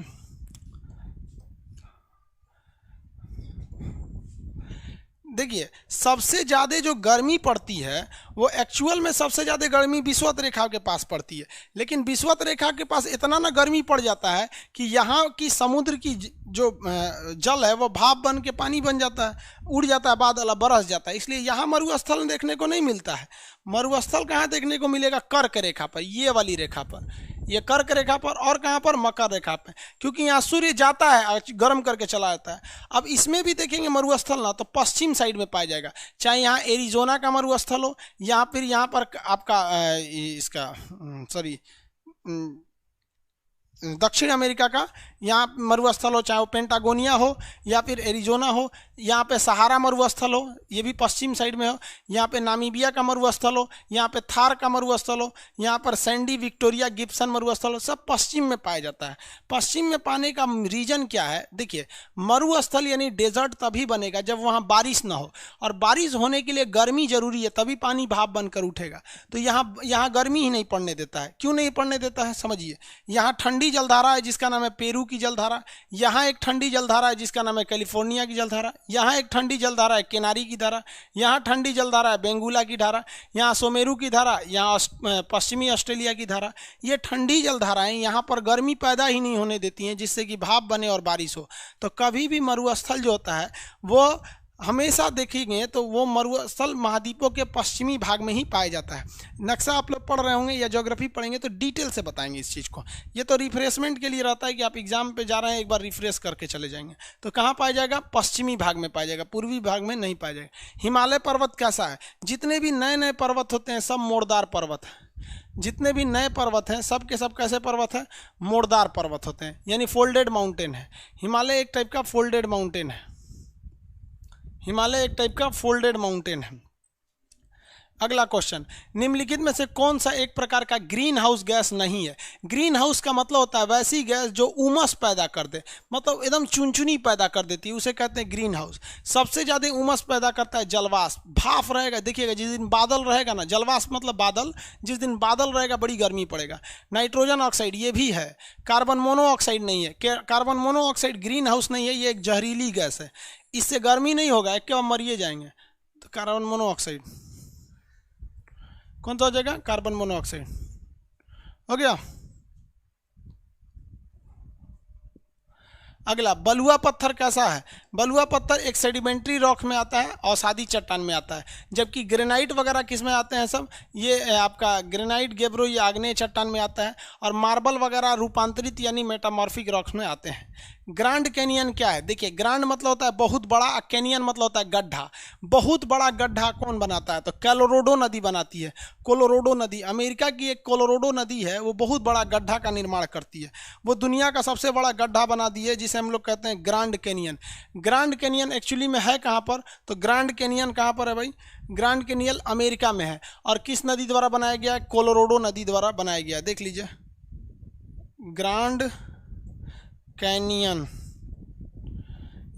[SPEAKER 1] देखिए सबसे ज़्यादा जो गर्मी पड़ती है वो एक्चुअल में सबसे ज़्यादा गर्मी विषुवत रेखा के पास पड़ती है। लेकिन विषुवत रेखा के पास इतना ना गर्मी पड़ जाता है कि यहाँ की समुद्र की जो जल है वो भाप बन के पानी बन जाता है, उड़ जाता है, बादल बरस जाता है। इसलिए यहाँ मरुस्थल देखने को नहीं मिलता है। मरुस्थल कहाँ देखने को मिलेगा? कर्क रेखा पर, ये वाली रेखा पर, ये कर्क रेखा पर। और कहाँ पर? मकर रेखा पर, क्योंकि यहाँ सूर्य जाता है गर्म करके चला जाता है। अब इसमें भी देखेंगे मरुस्थल ना तो पश्चिम साइड में पाया जाएगा, चाहे यहाँ एरिजोना का मरुस्थल हो या फिर यहाँ पर आपका इसका सॉरी दक्षिण अमेरिका का यहाँ मरुस्थल हो, चाहे वो पेंटागोनिया हो या फिर एरिजोना हो, यहाँ पे सहारा मरुस्थल हो, ये भी पश्चिम साइड में हो, यहाँ पे नामीबिया का मरुस्थल हो, यहाँ पे थार का मरुस्थल हो, यहाँ पर सैंडी विक्टोरिया गिब्सन मरुस्थल हो, सब पश्चिम में पाया जाता है। पश्चिम में पाने का रीजन क्या है? देखिए मरुस्थल यानी डेजर्ट तभी बनेगा जब वहाँ बारिश ना हो, और बारिश होने के लिए गर्मी जरूरी है, तभी पानी भाप बनकर उठेगा। तो यहाँ गर्मी ही नहीं पड़ने देता है। क्यों नहीं पड़ने देता है? समझिए, यहाँ ठंडी जलधारा है जिसका नाम है पेरू की जलधारा, यहाँ एक ठंडी जलधारा है जिसका नाम है कैलिफोर्निया की जलधारा, यहाँ एक ठंडी जलधारा है केनारी की धारा, यहाँ ठंडी जलधारा है बेंगुला की धारा, यहाँ सोमेरू की धारा, यहाँ पश्चिमी ऑस्ट्रेलिया की धारा। ये ठंडी जलधाराएं यहाँ पर गर्मी पैदा ही नहीं होने देती हैं जिससे कि भाप बने और बारिश हो। तो कभी भी मरुस्थल जो होता है वो हमेशा देखेंगे तो वो मरुस्थल महाद्वीपों के पश्चिमी भाग में ही पाया जाता है। नक्शा आप लोग पढ़ रहे होंगे या ज्योग्राफी पढ़ेंगे तो डिटेल से बताएंगे इस चीज़ को। ये तो रिफ्रेशमेंट के लिए रहता है कि आप एग्जाम पे जा रहे हैं, एक बार रिफ्रेश करके चले जाएंगे। तो कहाँ पाया जाएगा? पश्चिमी भाग में पाया जाएगा, पूर्वी भाग में नहीं पाया जाएगा। हिमालय पर्वत कैसा है? जितने भी नए नए पर्वत होते हैं सब मोड़दार पर्वत है। जितने भी नए पर्वत हैं सब के सब कैसे पर्वत हैं? मोड़दार पर्वत होते हैं, यानी फोल्डेड माउंटेन है। हिमालय एक टाइप का फोल्डेड माउंटेन है। हिमालय एक टाइप का फोल्डेड माउंटेन है। अगला क्वेश्चन, निम्नलिखित में से कौन सा एक प्रकार का ग्रीन हाउस गैस नहीं है? ग्रीन हाउस का मतलब होता है वैसी गैस जो उमस पैदा कर दे, मतलब एकदम चुनचुनी पैदा कर देती है, उसे कहते हैं ग्रीन हाउस। सबसे ज़्यादा उमस पैदा करता है जलवाष्प, भाप रहेगा। देखिएगा जिस दिन बादल रहेगा ना, जलवाष्प मतलब बादल, जिस दिन बादल रहेगा बड़ी गर्मी पड़ेगा। नाइट्रोजन ऑक्साइड ये भी है, कार्बन मोनोऑक्साइड नहीं है। कार्बन मोनोऑक्साइड ग्रीन हाउस नहीं है, ये एक जहरीली गैस है, इससे गर्मी नहीं होगा, एक के बाद मरिए जाएंगे। तो कार्बन मोनोऑक्साइड कौन सा हो जाएगा? कार्बन मोनोऑक्साइड हो गया। अगला, बलुआ पत्थर कैसा है? बलुआ पत्थर एक सेडिमेंट्री रॉक में आता है, अवसादी चट्टान में आता है। जबकि ग्रेनाइट वगैरह किस में आते हैं? सब ये आपका ग्रेनाइट, गेब्रो, ये आग्नेय चट्टान में आता है। और मार्बल वगैरह रूपांतरित यानी मेटामॉर्फिक रॉक्स में आते हैं। ग्रांड कैनियन क्या है? देखिए, ग्रांड मतलब होता है बहुत बड़ा, और कैनियन मतलब होता है गड्ढा। बहुत बड़ा गड्ढा कौन बनाता है? तो कोलोराडो नदी बनाती है। कोलोराडो नदी, अमेरिका की एक कोलोराडो नदी है, वो बहुत बड़ा गड्ढा का निर्माण करती है। वो दुनिया का सबसे बड़ा गड्ढा बना दी है, जिसे हम लोग कहते हैं grand canyon. Grand canyon actually में है कहाँ पर? तो ग्रांड कैनियन कहाँ पर है भाई? ग्रांड कैनियन अमेरिका में है। और किस नदी द्वारा बनाया गया है? कोलोराडो नदी द्वारा बनाया गया है। देख लीजिए, ग्रांड कैनियन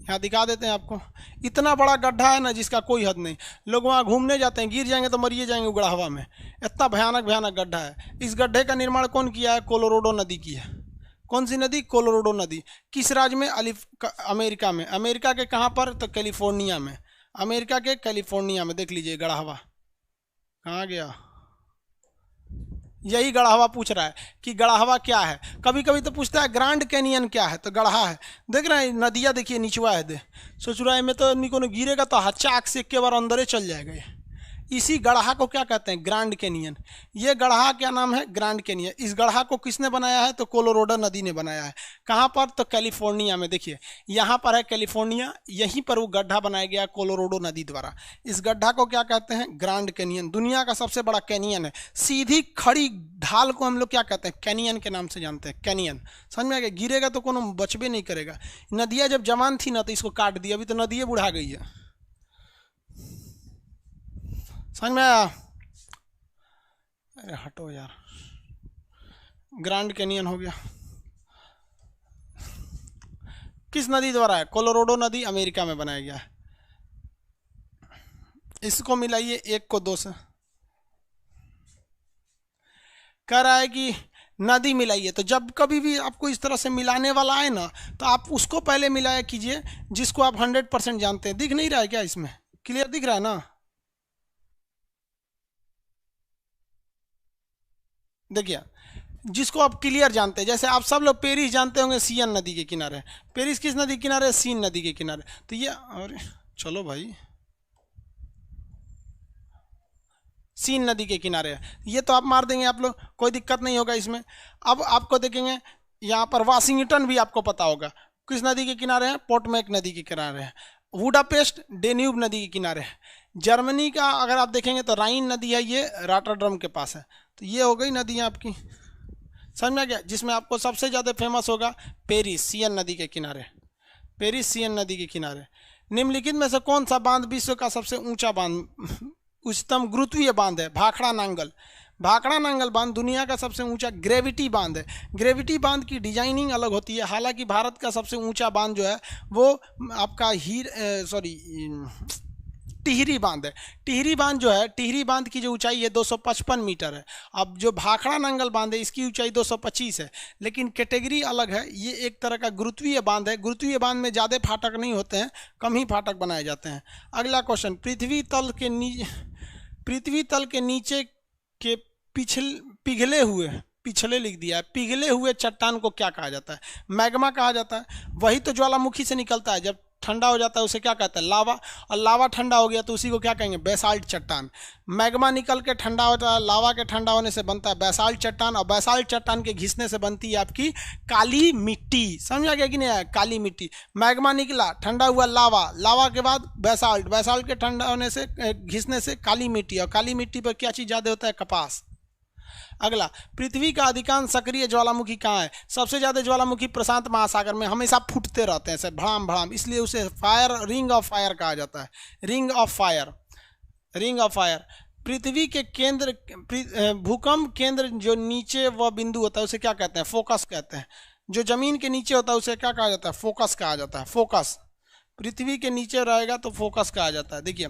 [SPEAKER 1] यहाँ दिखा देते हैं आपको। इतना बड़ा गड्ढा है ना जिसका कोई हद नहीं। लोग वहाँ घूमने जाते हैं, गिर जाएंगे तो मरिए जाएंगे उगड़ा हवा में। इतना भयानक भयानक गड्ढा है। इस गड्ढे का निर्माण कौन किया है? कोलोराडो नदी की है। कौन सी नदी? कोलोराडो नदी। किस राज्य में? अमेरिका में। अमेरिका के कहाँ पर? तो कैलिफोर्निया में। अमेरिका के कैलिफोर्निया में। देख लीजिए गड़ा हवा कहाँ गया। यही गढ़ावा पूछ रहा है कि गढ़ावा क्या है। कभी कभी तो पूछता है ग्रांड कैनियन क्या है, तो गढ़ा है। देख रहे हैं नदियाँ, देखिए निचवा है दे। सोच रहा है मैं तो निको गिरेगा तो हचाक से एक के बार अंदर चल जाएगा ये। इसी गढ़ा को क्या कहते हैं? Grand canyon. ये गढ़ा क्या नाम है? Grand canyon. इस गढ़ा को किसने बनाया है? तो कोलोराडो नदी ने बनाया है। कहाँ पर? तो कैलिफोर्निया में। देखिए यहाँ पर है कैलिफोर्निया, यहीं पर वो गड्ढा बनाया गया कोलोराडो नदी द्वारा। इस गड्ढा को क्या कहते हैं? Grand canyon. दुनिया का सबसे बड़ा कैनियन है। सीधी खड़ी ढाल को हम लोग क्या कहते हैं? कैनियन के नाम से जानते हैं। कैनियन समझ में आ गया? गिरेगा तो कोनो बचबे नहीं करेगा। नदियाँ जब जवान थी ना तो इसको काट दिया, अभी तो नदियाँ बुढ़ा गई है। समझ में आया? अरे हटो यार, ग्रांड कैनियन हो गया। किस नदी द्वारा है? कोलोराडो नदी, अमेरिका में बनाया गया है। इसको मिलाइए 1 को 2 से। कह रहा है कि नदी मिलाइए। तो जब कभी भी आपको इस तरह से मिलाने वाला आए ना, तो आप उसको पहले मिलाया कीजिए जिसको आप 100% जानते हैं। दिख नहीं रहा है क्या? इसमें क्लियर दिख रहा है ना? देखिए, जिसको आप क्लियर जानते हैं, जैसे आप सब लोग पेरिस जानते होंगे, सियन नदी के किनारे। पेरिस किस नदी के किनारे? सीन नदी के किनारे। तो ये, और चलो भाई, सीन नदी के किनारे है। ये तो आप मार देंगे आप लोग, कोई दिक्कत नहीं होगा इसमें। अब आपको देखेंगे यहाँ पर वाशिंगटन भी आपको पता होगा किस नदी के किनारे है? पोटोमेक नदी के किनारे है। बुडापेस्ट डेन्यूब नदी के किनारे है। जर्मनी का अगर आप देखेंगे तो राइन नदी है, ये रॉटरडम के पास है। तो ये हो गई नदियाँ आपकी, समझ में आ गया? जिसमें आपको सबसे ज़्यादा फेमस होगा पेरिस, सियन नदी के किनारे। पेरिस सियन नदी के किनारे। निम्नलिखित में से कौन सा बांध विश्व का सबसे ऊंचा बांध, उच्चतम गुरुत्वीय बांध है? भाखड़ा नांगल। भाखड़ा नांगल बांध दुनिया का सबसे ऊंचा ग्रेविटी बांध है। ग्रेविटी बांध की डिजाइनिंग अलग होती है। हालांकि भारत का सबसे ऊंचा बांध जो है वो आपका टिहरी बांध है। टिहरी बांध जो है, टिहरी बांध की जो ऊंचाई है 255 मीटर है। अब जो भाखड़ा नांगल बांध है इसकी ऊंचाई 225 है, लेकिन कैटेगरी अलग है। ये एक तरह का गुरुत्वीय बांध है। गुरुत्वीय बांध में ज़्यादा फाटक नहीं होते हैं, कम ही फाटक बनाए जाते हैं। अगला क्वेश्चन, पृथ्वी तल के नीचे के पिघले हुए, पिछले लिख दिया है, पिघले हुए चट्टान को क्या कहा जाता है? मैग्मा कहा जाता है। वही तो ज्वालामुखी से निकलता है। जब ठंडा हो जाता है उसे क्या कहते हैं, लावा। और लावा ठंडा हो गया तो उसी को क्या कहेंगे, बेसाल्ट चट्टान। मैग्मा निकल के ठंडा होता है, लावा के ठंडा होने से बनता है बेसाल्ट चट्टान, और बेसाल्ट चट्टान के घिसने से बनती है आपकी काली मिट्टी। समझा गया कि नहीं, काली मिट्टी। मैग्मा निकला, ठंडा हुआ लावा, लावा के बाद बेसाल्ट, बेसाल्ट के ठंडा होने से घिसने से काली मिट्टी, और काली मिट्टी पर क्या चीज़ ज़्यादा होता है, कपास। अगला, पृथ्वी का अधिकांश सक्रिय ज्वालामुखी कहाँ है? सबसे ज्यादा ज्वालामुखी प्रशांत महासागर में हमेशा फूटते रहते हैं, भड़ाम भड़ाम, इसलिए उसे फायर, रिंग ऑफ फायर कहा जाता है। Ring of fire, ring of fire. पृथ्वी के केंद्र, भूकंप केंद्र जो नीचे वह बिंदु होता है उसे क्या कहते हैं, फोकस कहते हैं। जो जमीन के नीचे होता है उसे क्या कहा जाता है, फोकस कहा जाता है, फोकस। पृथ्वी के नीचे रहेगा तो फोकस कहा जाता है। देखिए,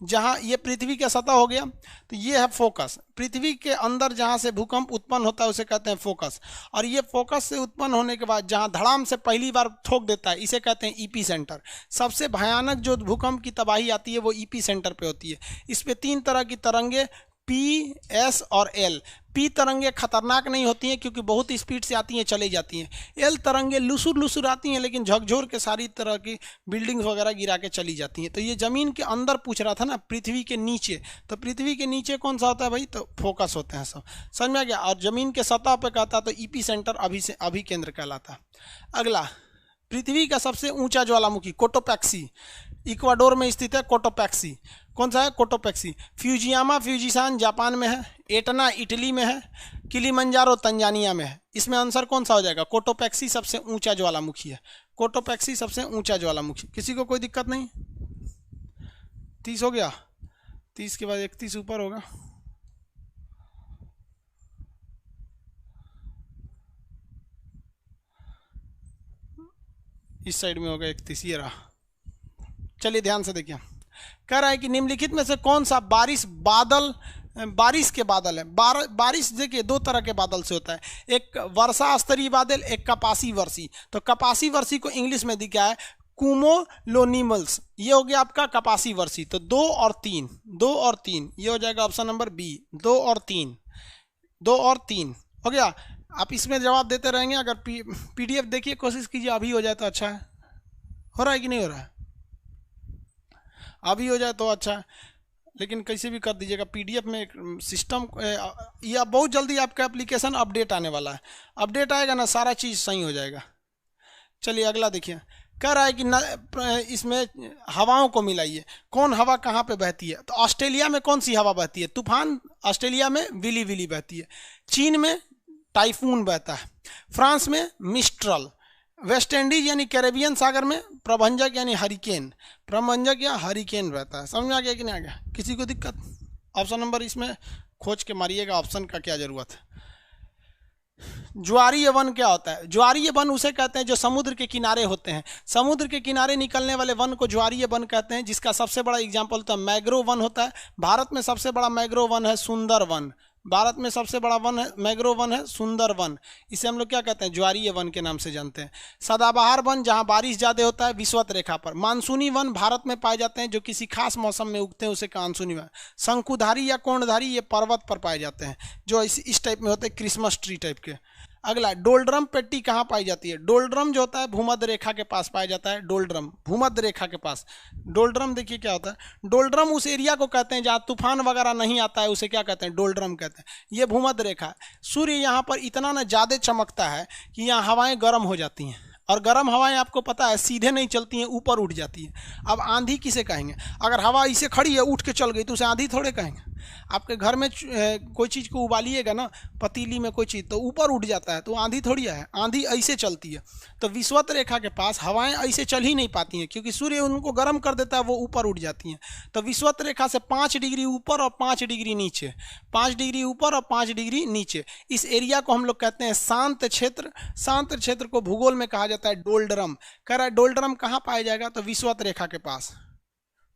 [SPEAKER 1] जहाँ ये पृथ्वी का सतह हो गया तो ये है फोकस। पृथ्वी के अंदर जहाँ से भूकंप उत्पन्न होता है उसे कहते हैं फोकस। और ये फोकस से उत्पन्न होने के बाद जहाँ धड़ाम से पहली बार ठोक देता है इसे कहते हैं ईपी सेंटर। सबसे भयानक जो भूकंप की तबाही आती है वो ईपी सेंटर पे होती है। इस पे 3 तरह की तरंगे, पी, एस और एल। पी तरंगे खतरनाक नहीं होती हैं क्योंकि बहुत स्पीड से आती हैं, चली जाती हैं। एल तरंगे लुसुर लुसुर आती हैं लेकिन झकझोर के सारी तरह की बिल्डिंग्स वगैरह गिरा के चली जाती हैं। तो ये जमीन के अंदर पूछ रहा था ना, पृथ्वी के नीचे, तो पृथ्वी के नीचे कौन सा होता है भाई, तो फोकस होते हैं सब। समझ में आ गया। और जमीन के सतह पे कहता तो ईपी सेंटर, अभी से अभी केंद्र कहलाता। अगला, पृथ्वी का सबसे ऊंचा ज्वालामुखी कोटोपैक्सी, इक्वाडोर में स्थित है कोटोपैक्सी। कौन सा है, कोटोपैक्सी। फ्यूजियामा फ्यूजिसान जापान में है, एटना इटली में है, किलिमंजारो तंजानिया में है। इसमें आंसर कौन सा हो जाएगा, कोटोपैक्सी सबसे ऊंचा ज्वालामुखी है। कोटोपैक्सी सबसे ऊंचा ज्वालामुखी। किसी को कोई दिक्कत नहीं? 30 हो गया, 30 के बाद 31 ऊपर होगा। इस साइड में होगा 31, ये रहा। चलिए ध्यान से देखिए, कह रहा है कि निम्नलिखित में से कौन सा बारिश के बादल है। बारिश देखिए 2 तरह के बादल से होता है, एक वर्षा स्तरीय बादल, एक कपासी वर्षी। तो कपासी वर्षी को इंग्लिश में दिखा है कुमुलोनिमल्स, ये हो गया आपका कपासी वर्षी। तो 2 और 3, 2 और 3 ये हो जाएगा ऑप्शन नंबर बी, 2 और 3, 2 और 3 हो गया। आप इसमें जवाब देते रहेंगे। अगर पीडीएफ देखिए, कोशिश कीजिए अभी हो जाए तो अच्छा है। हो रहा है कि नहीं हो रहा है? अभी हो जाए तो अच्छा है, लेकिन कैसे भी कर दीजिएगा। पीडीएफ में एक सिस्टम, या बहुत जल्दी आपका एप्लीकेशन अपडेट आने वाला है। अपडेट आएगा ना, सारा चीज़ सही हो जाएगा। चलिए अगला देखिए, कह रहा है कि इसमें हवाओं को मिलाइए। कौन हवा कहाँ पे बहती है? तो ऑस्ट्रेलिया में कौन सी हवा बहती है? तूफान। ऑस्ट्रेलिया में विली विली बहती है। चीन में टाइफून बहता है। फ्रांस में मिस्ट्रल। वेस्ट इंडीज यानी कैरेबियन सागर में प्रभंजक यानी हरिकेन, प्रभंजक या हरिकेन रहता है। समझ में आ गया कि नहीं आ गया? किसी को दिक्कत? ऑप्शन नंबर इसमें खोज के मारिएगा, ऑप्शन का क्या जरूरत है। ज्वारीय वन क्या होता है? ज्वारीय वन उसे कहते हैं जो समुद्र के किनारे होते हैं। समुद्र के किनारे निकलने वाले वन को ज्वारीय वन कहते हैं, जिसका सबसे बड़ा एग्जाम्पल तो मैग्रोव वन होता है। भारत में सबसे बड़ा मैग्रोव वन है सुंदर वन। भारत में सबसे बड़ा वन है मैग्रोव वन है सुंदर वन। इसे हम लोग क्या कहते हैं? ज्वारीय वन के नाम से जानते हैं। सदाबहार वन जहां बारिश ज़्यादा होता है विषुवत रेखा पर। मानसूनी वन भारत में पाए जाते हैं जो किसी खास मौसम में उगते हैं, उसे मानसूनी वन। शंकुधारी या कोणधारी ये पर्वत पर पाए जाते हैं जो इस टाइप में होते हैं, क्रिसमस ट्री टाइप के। अगला, डोलड्रम पेट्टी कहाँ पाई जाती है? डोलड्रम जो होता है भूमध्य रेखा के पास पाया जाता है। डोलड्रम भूमध्य रेखा के पास। डोलड्रम देखिए क्या होता है। डोलड्रम उस एरिया को कहते हैं जहाँ तूफान वगैरह नहीं आता है, उसे क्या कहते हैं? डोलड्रम कहते हैं। ये भूमध्य रेखा है। सूर्य यहाँ पर इतना ना ज़्यादा चमकता है कि यहाँ हवाएं गर्म हो जाती हैं, और गर्म हवाएं आपको पता है सीधे नहीं चलती हैं, ऊपर उठ जाती हैं। अब आंधी किसे कहेंगे? अगर हवा ऐसे खड़ी है उठ के चल गई तो उसे आंधी थोड़े कहेंगे। आपके घर में कोई चीज़ को उबालिएगा ना, पतीली में कोई चीज़, तो ऊपर उठ जाता है तो आंधी थोड़ी है, आंधी ऐसे चलती है। तो विषुवत रेखा के पास हवाएं ऐसे चल ही नहीं पाती हैं क्योंकि सूर्य उनको गर्म कर देता है, वो ऊपर उठ जाती हैं। तो विषुवत रेखा से 5 डिग्री ऊपर और 5 डिग्री नीचे, 5 डिग्री ऊपर और 5 डिग्री नीचे, इस एरिया को हम लोग कहते हैं शांत क्षेत्र। शांत क्षेत्र को भूगोल में कहा जाता है डोलड्रम। कह रहा है डोलड्रम कहाँ पाया जाएगा? तो विषुवत रेखा के पास।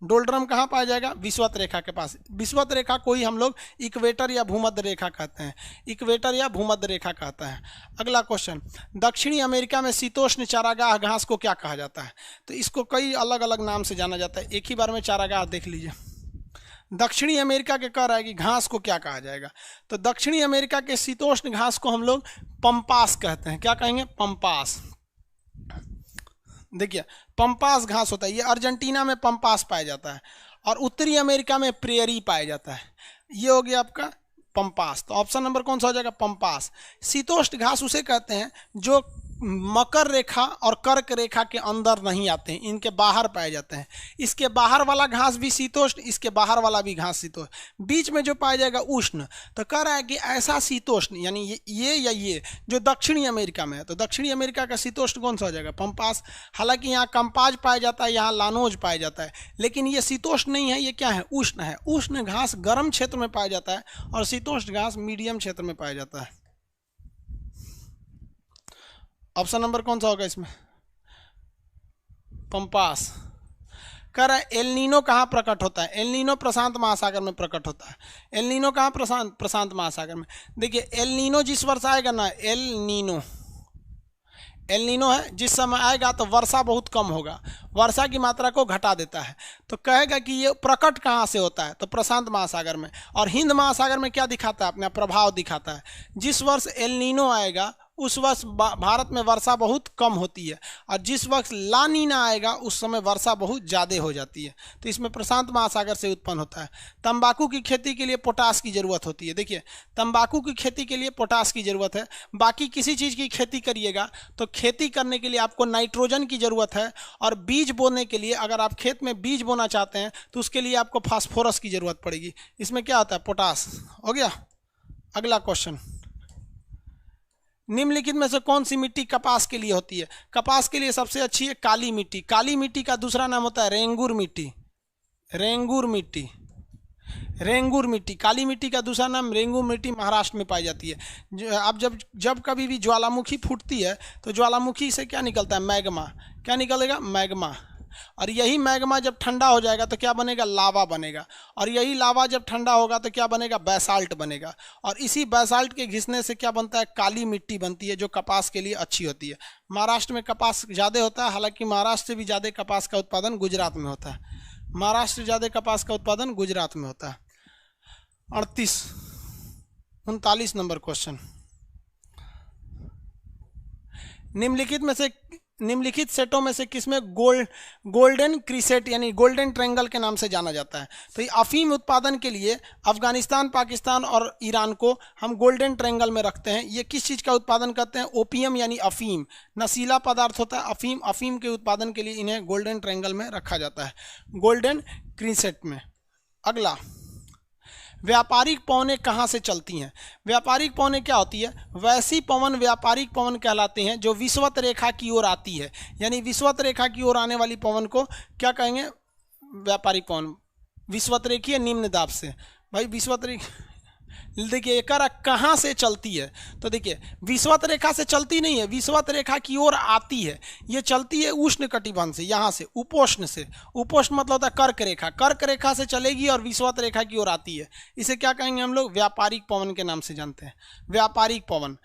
[SPEAKER 1] डोलड्रम कहाँ पाया जाएगा? विषुवत रेखा के पास। विषुवत रेखा को ही हम लोग इक्वेटर या भूमध्य रेखा कहते हैं। इक्वेटर या भूमध्य रेखा कहता है। अगला क्वेश्चन, दक्षिणी अमेरिका में शीतोष्ण चारागाह घास को क्या कहा जाता है? तो इसको कई अलग अलग नाम से जाना जाता है, एक ही बार में चारागाह देख लीजिए। दक्षिणी अमेरिका के कह रहा है कि घास को क्या कहा जाएगा? तो दक्षिणी अमेरिका के शीतोष्ण घास को हम लोग पंपास कहते हैं। क्या कहेंगे? पंपास। देखिए पंपास घास होता है, ये अर्जेंटीना में पंपास पाया जाता है और उत्तरी अमेरिका में प्रेयरी पाया जाता है। ये हो गया आपका पंपास। तो ऑप्शन नंबर कौन सा हो जाएगा? पंपास। शीतोष्ण घास उसे कहते हैं जो मकर रेखा और कर्क रेखा के अंदर नहीं आते हैं, इनके बाहर पाए जाते हैं। इसके बाहर वाला घास भी शीतोष्ण, इसके बाहर वाला भी घास शीतोष्ण, बीच में जो पाया जाएगा उष्ण। तो कह रहा है कि ऐसा शीतोष्ण यानी ये या ये जो दक्षिणी अमेरिका में है, तो दक्षिणी अमेरिका का शीतोष्ण कौन सा हो जाएगा? पंपास। हालांकि यहाँ कंपाज पाया जाता है, यहाँ लानोज पाया जाता है, लेकिन ये शीतोष्ण नहीं है, ये क्या है? उष्ण है। उष्ण घास गर्म क्षेत्र में पाया जाता है और शीतोष्ण घास मीडियम क्षेत्र में पाया जाता है। ऑप्शन नंबर कौन सा होगा इसमें? पंपास। कह रहा है एल नीनो कहाँ प्रकट होता है? एल नीनो प्रशांत महासागर में प्रकट होता है। एल नीनो कहाँ? प्रशांत महासागर में। देखिए एल नीनो जिस वर्ष आएगा ना, एल नीनो है, जिस समय आएगा तो वर्षा बहुत कम होगा, वर्षा की मात्रा को घटा देता है। तो कहेगा कि ये प्रकट कहाँ से होता है? तो प्रशांत महासागर में। और हिंद महासागर में क्या दिखाता है? अपना प्रभाव दिखाता है। जिस वर्ष एल नीनो आएगा उस वर्ष भारत में वर्षा बहुत कम होती है और जिस वक्त ला नीना आएगा उस समय वर्षा बहुत ज़्यादा हो जाती है। तो इसमें प्रशांत महासागर से उत्पन्न होता है। तंबाकू की खेती के लिए पोटास की ज़रूरत होती है। देखिए तंबाकू की खेती के लिए पोटास की ज़रूरत है। बाकी किसी चीज़ की खेती करिएगा तो खेती करने के लिए आपको नाइट्रोजन की ज़रूरत है, और बीज बोने के लिए अगर आप खेत में बीज बोना चाहते हैं तो उसके लिए आपको फास्फोरस की ज़रूरत पड़ेगी। इसमें क्या होता है? पोटास। हो गया। अगला क्वेश्चन, निम्नलिखित में से कौन सी मिट्टी कपास के लिए होती है? कपास के लिए सबसे अच्छी है काली मिट्टी। काली मिट्टी का दूसरा नाम होता है रेंगुर मिट्टी। रेंगुर मिट्टी, रेंगुर मिट्टी। काली मिट्टी का दूसरा नाम रेंगुर मिट्टी महाराष्ट्र में पाई जाती है। अब जब कभी भी ज्वालामुखी फूटती है तो ज्वालामुखी से क्या निकलता है? मैग्मा। क्या निकलेगा? मैग्मा। और यही मैग्मा जब ठंडा हो जाएगा तो क्या बनेगा? लावा बनेगा। और यही लावा जब ठंडा होगा तो क्या बनेगा? बैसाल्ट बनेगा। और इसी बैसाल्ट के घिसने से क्या बनता है? काली मिट्टी बनती है, जो कपास के लिए अच्छी होती है। महाराष्ट्र में कपास ज़्यादा होता है, हालांकि महाराष्ट्र से भी ज़्यादा कपास का उत्पादन गुजरात में होता है। महाराष्ट्र से ज़्यादा कपास का उत्पादन गुजरात में होता है। 39 नंबर क्वेश्चन, निम्नलिखित सेटों में से किसमें गोल्डन क्रीसेट यानी गोल्डन ट्रायंगल के नाम से जाना जाता है? तो ये अफीम उत्पादन के लिए अफगानिस्तान, पाकिस्तान और ईरान को हम गोल्डन ट्रायंगल में रखते हैं। ये किस चीज़ का उत्पादन करते हैं? ओपियम यानी अफीम, नशीला पदार्थ होता है अफीम। अफीम के उत्पादन के लिए इन्हें गोल्डन ट्रायंगल में रखा जाता है, गोल्डन क्रीसेट में। अगला, व्यापारिक पवनें कहाँ से चलती हैं? व्यापारिक पवनें क्या होती है? वैसी पवन व्यापारिक पवन कहलाते हैं जो विषुवत रेखा की ओर आती है। यानी विषुवत रेखा की ओर आने वाली पवन को क्या कहेंगे? व्यापारिक पवन। विषुवत रेखीय निम्न दाब से। भाई विषुवत रेखा, देखिए एक कहाँ से चलती है? तो देखिए विषुवत रेखा से चलती नहीं है, विषुवत रेखा की ओर आती है। ये चलती है उष्ण कटिबंध से, यहाँ से उपोष्ण से। उपोष्ण मतलब होता है कर्क रेखा। कर्क रेखा से चलेगी और विषुवत रेखा की ओर आती है। इसे क्या कहेंगे हम लोग? व्यापारिक पवन के नाम से जानते हैं, व्यापारिक पवन।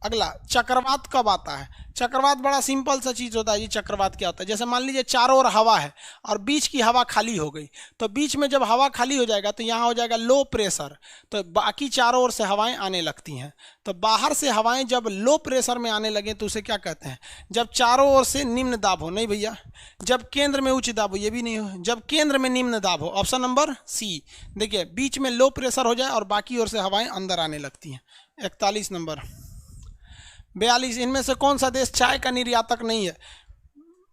[SPEAKER 1] अगला, चक्रवात कब आता है? चक्रवात बड़ा सिंपल सा चीज़ होता है जी। चक्रवात क्या होता है? जैसे मान लीजिए चारों ओर हवा है और बीच की हवा खाली हो गई, तो बीच में जब हवा खाली हो जाएगा तो यहाँ हो जाएगा लो प्रेशर, तो बाकी चारों ओर से हवाएं आने लगती हैं। तो बाहर से हवाएं जब लो प्रेशर में आने लगे तो उसे क्या कहते हैं? जब चारों ओर से निम्न दाब हो। नहीं भैया, जब केंद्र में उच्च दाब हो, ये भी नहीं हो, जब केंद्र में निम्न दाब हो। Option number C. देखिए बीच में लो प्रेशर हो जाए और बाकी ओर से हवाएं अंदर आने लगती हैं। 41 नंबर। 42, इनमें से कौन सा देश चाय का निर्यातक नहीं है?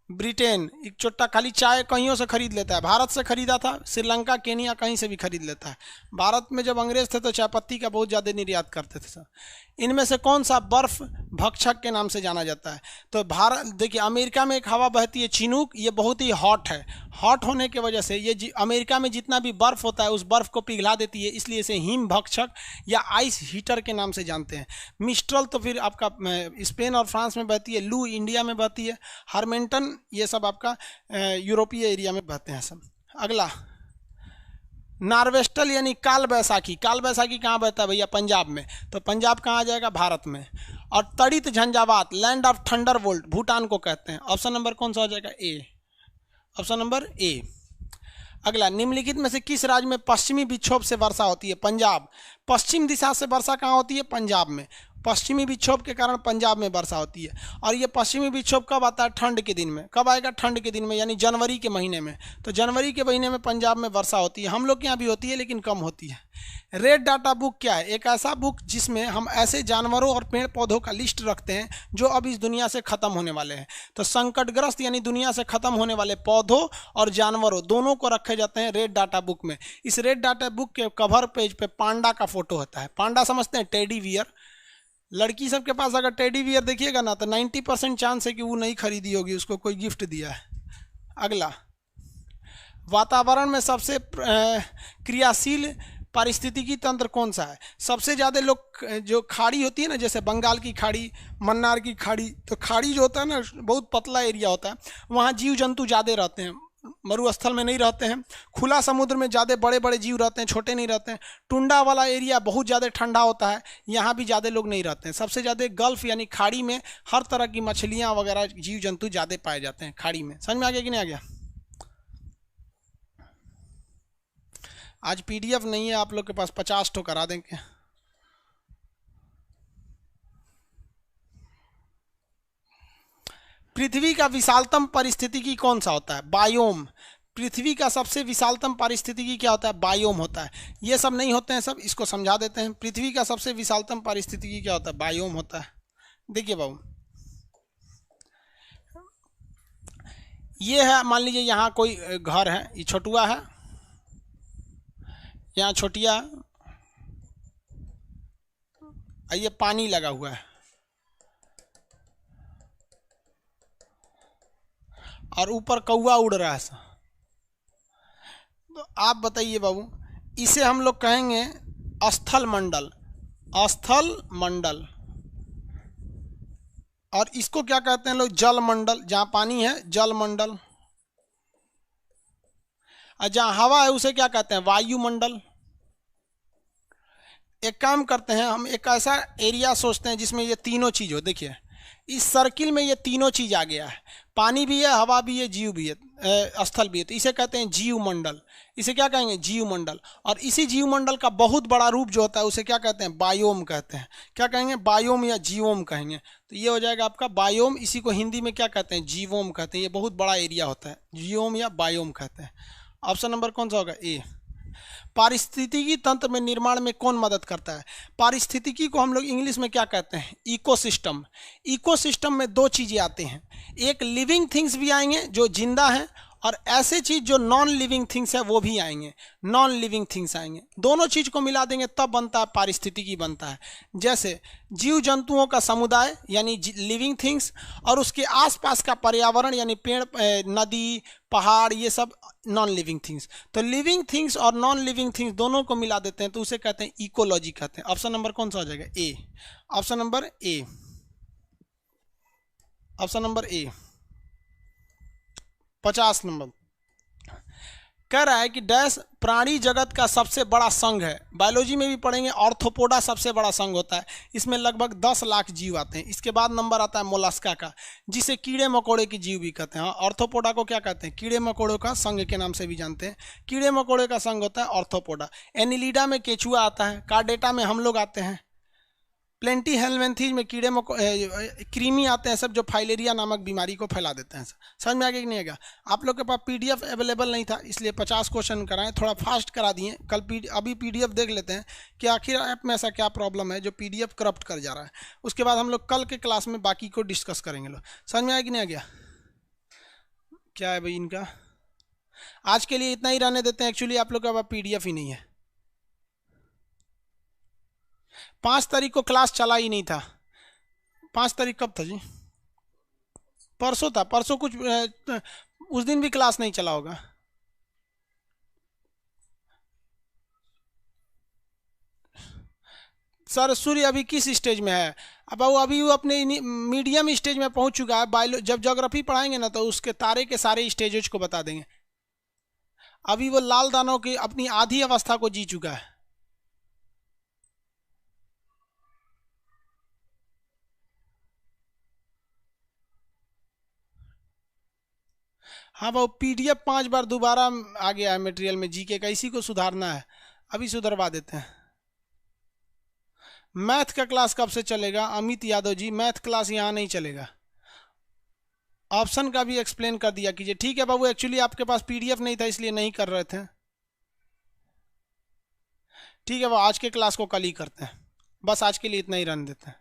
[SPEAKER 1] ब्रिटेन एक चुट्टा खाली चाय कहीं से खरीद लेता है। भारत से खरीदा था, श्रीलंका, केनिया, कहीं से भी खरीद लेता है। भारत में जब अंग्रेज थे तो चाय पत्ती का बहुत ज़्यादा निर्यात करते थे सर। इनमें से कौन सा बर्फ भक्षक के नाम से जाना जाता है? तो भारत, देखिए अमेरिका में एक हवा बहती है चिनूक, ये बहुत ही हॉट है। हॉट होने की वजह से ये अमेरिका में जितना भी बर्फ़ होता है उस बर्फ़ को पिघला देती है, इसलिए इसे हिम भक्षक या आइस हीटर के नाम से जानते हैं। मिस्ट्रल तो फिर आपका स्पेन और फ्रांस में बहती है। लू इंडिया में बहती है। हार्मेंटन ये सब आपका यूरोपीय एरिया में बहते हैं सब। अगला, नार्वेस्टल यानी काल बैसाखी। काल बैसाखी कहाँ बहता है भैया? पंजाब में। तो पंजाब कहाँ आ जाएगा? भारत में। और तड़ित झंझावात, लैंड ऑफ थंडरबोल्ट, भूटान को कहते हैं। ऑप्शन नंबर कौन सा हो जाएगा? ए। Option number A. अगला, निम्नलिखित में से किस राज्य में पश्चिमी विक्षोभ से वर्षा होती है? पंजाब। पश्चिम दिशा से वर्षा कहाँ होती है? पंजाब में। पश्चिमी विक्षोभ के कारण पंजाब में वर्षा होती है। और ये पश्चिमी विक्षोभ कब आता है? ठंड के दिन में। कब आएगा? ठंड के दिन में, यानी जनवरी के महीने में। तो जनवरी के महीने में पंजाब में वर्षा होती है। हम लोग के यहाँ भी होती है लेकिन कम होती है। रेड डाटा बुक क्या है? एक ऐसा बुक जिसमें हम ऐसे जानवरों और पेड़ पौधों का लिस्ट रखते हैं जो अब इस दुनिया से खत्म होने वाले हैं। तो संकटग्रस्त यानी दुनिया से खत्म होने वाले पौधों और जानवरों दोनों को रखे जाते हैं रेड डाटा बुक में। इस रेड डाटा बुक के कवर पेज पे पांडा का फोटो होता है। पांडा समझते हैं? Teddy bear. लड़की सबके पास अगर टेडी बियर देखिएगा ना तो 90% चांस है कि वो नहीं खरीदी होगी, उसको कोई गिफ्ट दिया है। अगला, वातावरण में सबसे क्रियाशील पारिस्थितिकी तंत्र कौन सा है? सबसे ज़्यादा लोग जो खाड़ी होती है ना, जैसे बंगाल की खाड़ी, मन्नार की खाड़ी, तो खाड़ी जो होता है ना बहुत पतला एरिया होता है, वहाँ जीव जंतु ज़्यादा रहते हैं, मरुस्थल में नहीं रहते हैं। खुला समुद्र में ज़्यादा बड़े बड़े जीव रहते हैं, छोटे नहीं रहते हैं। टुंडा वाला एरिया बहुत ज़्यादा ठंडा होता है, यहाँ भी ज़्यादा लोग नहीं रहते हैं। सबसे ज़्यादा गल्फ यानी खाड़ी में हर तरह की मछलियाँ वगैरह जीव जंतु ज़्यादा पाए जाते हैं खाड़ी में। समझ में आ गया कि नहीं आ गया? आज पीडीएफ नहीं है आप लोग के पास, 50 ठो करा देंगे। पृथ्वी का विशालतम पारिस्थितिकी कौन सा होता है? बायोम। पृथ्वी का सबसे विशालतम पारिस्थितिकी क्या होता है? बायोम होता है। ये सब नहीं होते हैं सब, इसको समझा देते हैं। पृथ्वी का सबसे विशालतम पारिस्थितिकी क्या होता है? बायोम होता है। देखिए बाबू, ये है, मान लीजिए यहाँ कोई घर है, ये छोटुआ है, यहाँ छोटिया, ये पानी लगा हुआ है और ऊपर कौवा उड़ रहा है। तो आप बताइए बाबू, इसे हम लोग कहेंगे स्थल मंडल। स्थल मंडल। और इसको क्या कहते हैं लोग? जल मंडल। जहाँ पानी है जल मंडल, और जहाँ हवा है उसे क्या कहते हैं? वायुमंडल। एक काम करते हैं, हम एक ऐसा एरिया सोचते हैं जिसमें ये तीनों चीज़ हो। देखिए इस सर्किल में ये तीनों चीज़ आ गया है, पानी भी है, हवा भी है, जीव भी है, स्थल भी है। तो इसे कहते हैं जीव मंडल। इसे क्या कहेंगे? जीव मंडल। और इसी जीव मंडल का बहुत बड़ा रूप जो होता है उसे क्या कहते हैं? बायोम कहते हैं। क्या कहेंगे? बायोम या जीवोम कहेंगे। तो ये हो जाएगा आपका बायोम। इसी को हिंदी में क्या कहते हैं? जीवोम कहते हैं। ये बहुत बड़ा एरिया होता है, जीवोम या बायोम कहते हैं। ऑप्शन नंबर कौन सा होगा? ए। पारिस्थितिकी तंत्र में निर्माण में कौन मदद करता है? पारिस्थितिकी को हम लोग इंग्लिश में क्या कहते हैं? इकोसिस्टम। इकोसिस्टम में दो चीज़ें आते हैं, एक लिविंग थिंग्स भी आएंगे जो जिंदा हैं, और ऐसे चीज़ जो नॉन लिविंग थिंग्स है वो भी आएंगे, नॉन लिविंग थिंग्स आएंगे। दोनों चीज़ को मिला देंगे तब बनता है पारिस्थितिकी बनता है। जैसे जीव जंतुओं का समुदाय यानी लिविंग थिंग्स, और उसके आसपास का पर्यावरण यानी पेड़, नदी, पहाड़, ये सब नॉन लिविंग थिंग्स। तो लिविंग थिंग्स और नॉन लिविंग थिंग्स दोनों को मिला देते हैं तो उसे कहते हैं इकोलॉजी कहते हैं। ऑप्शन नंबर कौन सा हो जाएगा? A. Option number A. Option number A. 50 number कह रहा है कि डैश प्राणी जगत का सबसे बड़ा संघ है। बायोलॉजी में भी पढ़ेंगे, ऑर्थोपोडा सबसे बड़ा संघ होता है। इसमें लगभग 10 लाख जीव आते हैं। इसके बाद नंबर आता है मोलस्का का, जिसे कीड़े मकोड़े की जीव भी कहते हैं। ऑर्थोपोडा को क्या कहते हैं? कीड़े मकोड़ों का संघ के नाम से भी जानते हैं। कीड़े मकोड़े का संघ होता है ऑर्थोपोडा। एनिलिडा में केचुआ आता है, कार्डेटा में हम लोग आते हैं, प्लेंटी हेलमेंथीज में कीड़े क्रीमी आते हैं, सब जो फाइलेरिया नामक बीमारी को फैला देते हैं। समझ में आ गया कि नहीं आएगा? आप लोग के पास पीडीएफ अवेलेबल नहीं था इसलिए 50 क्वेश्चन कराएं, थोड़ा फास्ट करा दिए। कल अभी पीडीएफ देख लेते हैं कि आखिर ऐप में ऐसा क्या प्रॉब्लम है जो पीडीएफ करप्ट कर जा रहा है। उसके बाद हम लोग कल के क्लास में बाकी को डिस्कस करेंगे। लोग समझ में आया कि नहीं आ गया? क्या है भाई इनका? आज के लिए इतना ही रहने देते हैं। एक्चुअली आप लोग के पास पीडीएफ ही नहीं है। 5 तारीख को क्लास चला ही नहीं था। 5 तारीख कब था जी? परसों था। परसों कुछ उस दिन भी क्लास नहीं चला होगा। सर सूर्य अभी किस स्टेज में है? अब वो अभी वो अपने मीडियम स्टेज में पहुंच चुका है। जब ज्योग्राफी पढ़ाएंगे ना तो उसके तारे के सारे स्टेजेस को बता देंगे। अभी वो लाल दानव की अपनी आधी अवस्था को जी चुका है। हाँ वो पीडीएफ 5 बार दोबारा आ गया है मटेरियल में जीके का, इसी को सुधारना है। अभी सुधरवा देते हैं। मैथ का क्लास कब से चलेगा अमित यादव जी? मैथ क्लास यहाँ नहीं चलेगा। ऑप्शन का भी एक्सप्लेन कर दिया कीजिए। ठीक है बाबू, एक्चुअली आपके पास पीडीएफ नहीं था इसलिए नहीं कर रहे थे। ठीक है, वो आज के क्लास को कल ही करते हैं, बस आज के लिए इतना ही रहने देते हैं।